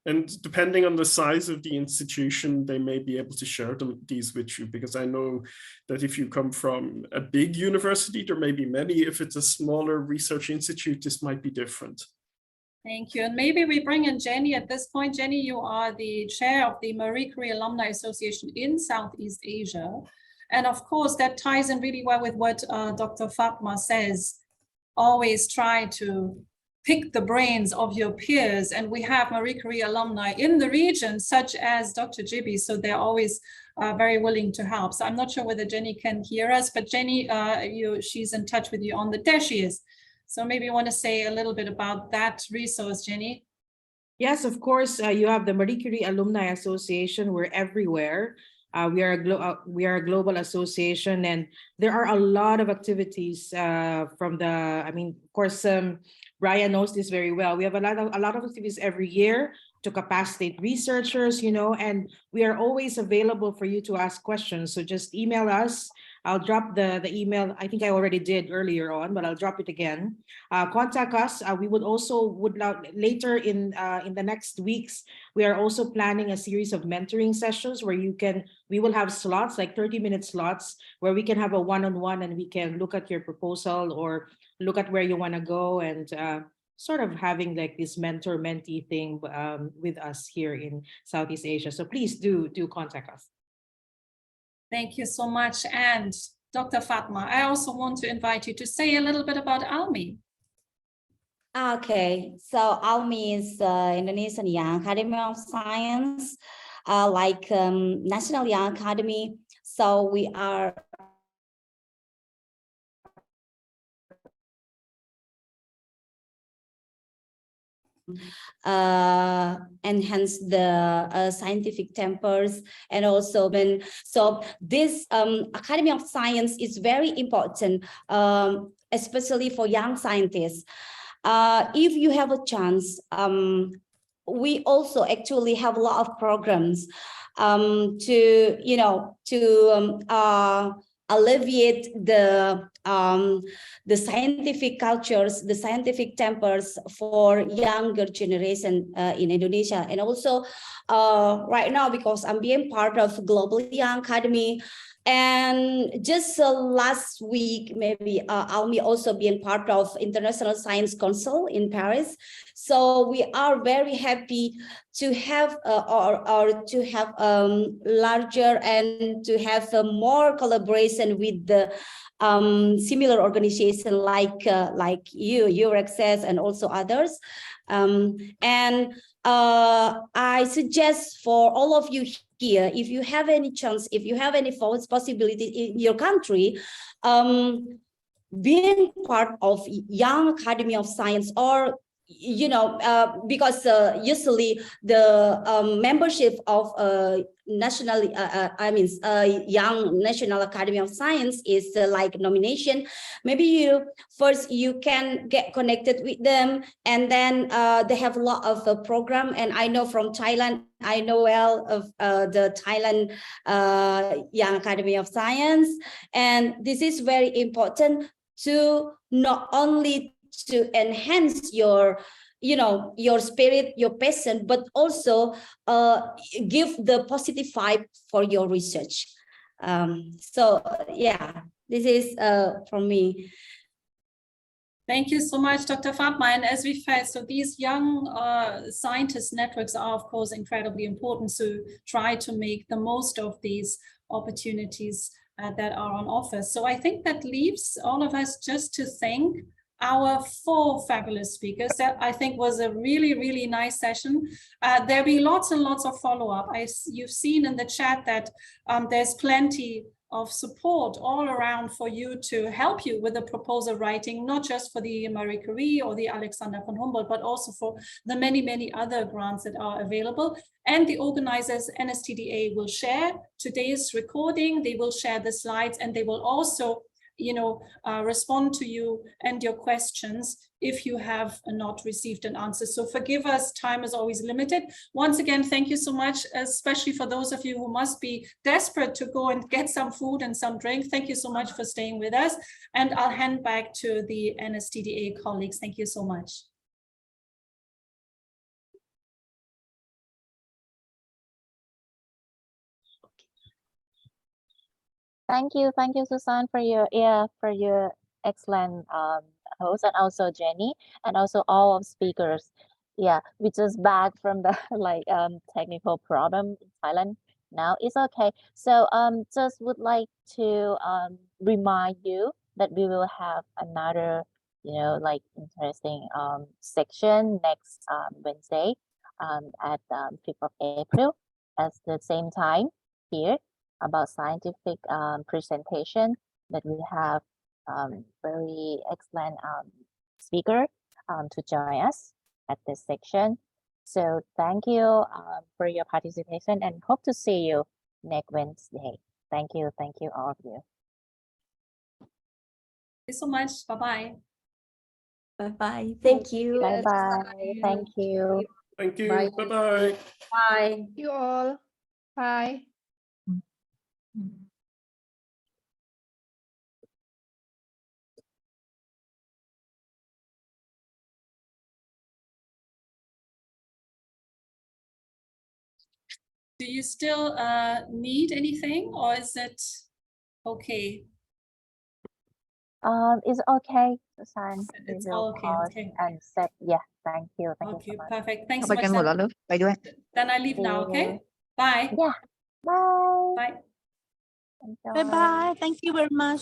and depending on the size of the institution, they may be able to share these with you, because I know that if you come from a big university, there may be many. If it's a smaller research institute, this might be different. Thank you. And maybe we bring in Jenny at this point. Jenny, you are the chair of the Marie Curie Alumni Association in Southeast Asia. And of course, that ties in really well with what Dr. Fatma says. Always try to pick the brains of your peers. And we have Marie Curie alumni in the region, such as Dr. Juby. So they're always very willing to help. So I'm not sure whether Jenny can hear us, but Jenny, she's in touch with you on the, there she is. So maybe you want to say a little bit about that resource, Jenny? Yes, of course. You have the Marie Curie Alumni Association. We're everywhere. We are a global association, and there are a lot of activities from the, of course, Brian knows this very well. We have a lot of activities every year to capacitate researchers, and we are always available for you to ask questions. So just email us. I'll drop the email. I think I already did earlier on, but I'll drop it again. Contact us. We would later in the next weeks, we are also planning a series of mentoring sessions where we will have slots, like 30-minute slots, where we can have a one-on-one and we can look at your proposal or look at where you want to go, and sort of having like this mentor-mentee thing with us here in Southeast Asia. So please do contact us. Thank you so much. And Dr. Fatma, I also want to invite you to say a little bit about ALMI. Okay, so ALMI is Indonesian Young Academy of Science, like National Young Academy. So we are enhance the scientific tempers, and also so this Academy of Science is very important, especially for young scientists. If you have a chance, we also actually have a lot of programs to alleviate the scientific cultures, the scientific tempers for younger generation in Indonesia. And also right now, because I'm being part of Global Young Academy, And just last week, maybe I'll be also being part of International Science Council in Paris. So we are very happy to have or to have larger and to have more collaboration with the similar organization like you, Access, and also others. And I suggest for all of you here, if you have any chance, if you have any possibility in your country, being part of Young Academy of Science, or because usually the membership of Young National Academy of Science is like nomination. Maybe you can get connected with them, and then they have a lot of program. And I know from Thailand, I know well of the Thailand Young Academy of Science, and this is very important to not only to enhance your your spirit, your passion, but also give the positive vibe for your research. So yeah, this is from me. Thank you so much, Dr. Fatma. And as we said, so these young scientist networks are, of course, incredibly important. So try to make the most of these opportunities that are on offer. So I think that leaves all of us just to thank our 4 fabulous speakers. That I think was a really, really nice session. There'll be lots and lots of follow-up. You've seen in the chat that there's plenty of support all around for you to help you with the proposal writing, not just for the Marie Curie or the Alexander von Humboldt, but also for the many, many other grants that are available. And the organizers, NSTDA, will share today's recording. They will share the slides, and they will also respond to you and your questions if you have not received an answer. So forgive us, time is always limited. Once again, thank you so much, especially for those of you who must be desperate to go and get some food and some drink. Thank you so much for staying with us. And I'll hand back to the NSTDA colleagues. Thank you so much. Thank you, Susan, for your excellent host, and also Jenny, and also all of speakers. Yeah, we just back from the technical problem in Thailand. Now it's okay. So just would like to remind you that we will have another interesting section next Wednesday at 5th of April at the same time here, about scientific presentation that we have very excellent speaker to join us at this section. So thank you for your participation, and hope to see you next Wednesday. Thank you all of you. Thank you so much. Bye-bye. Bye-bye. Thank you. Bye-bye. Thank you. Thank you. Bye. Bye-bye. Bye. Thank you all. Bye. Do you still need anything, or is it okay? It's okay, Susan. It's We will all okay, pause okay. and set. Yeah, thank you so Okay, much. perfect. Thanks so ไป much. กันหมดแล้วหรือไปด้วย Then I leave now, okay? Bye. Yeah. Bye. Bye. Enjoy. Bye bye. Thank you very much.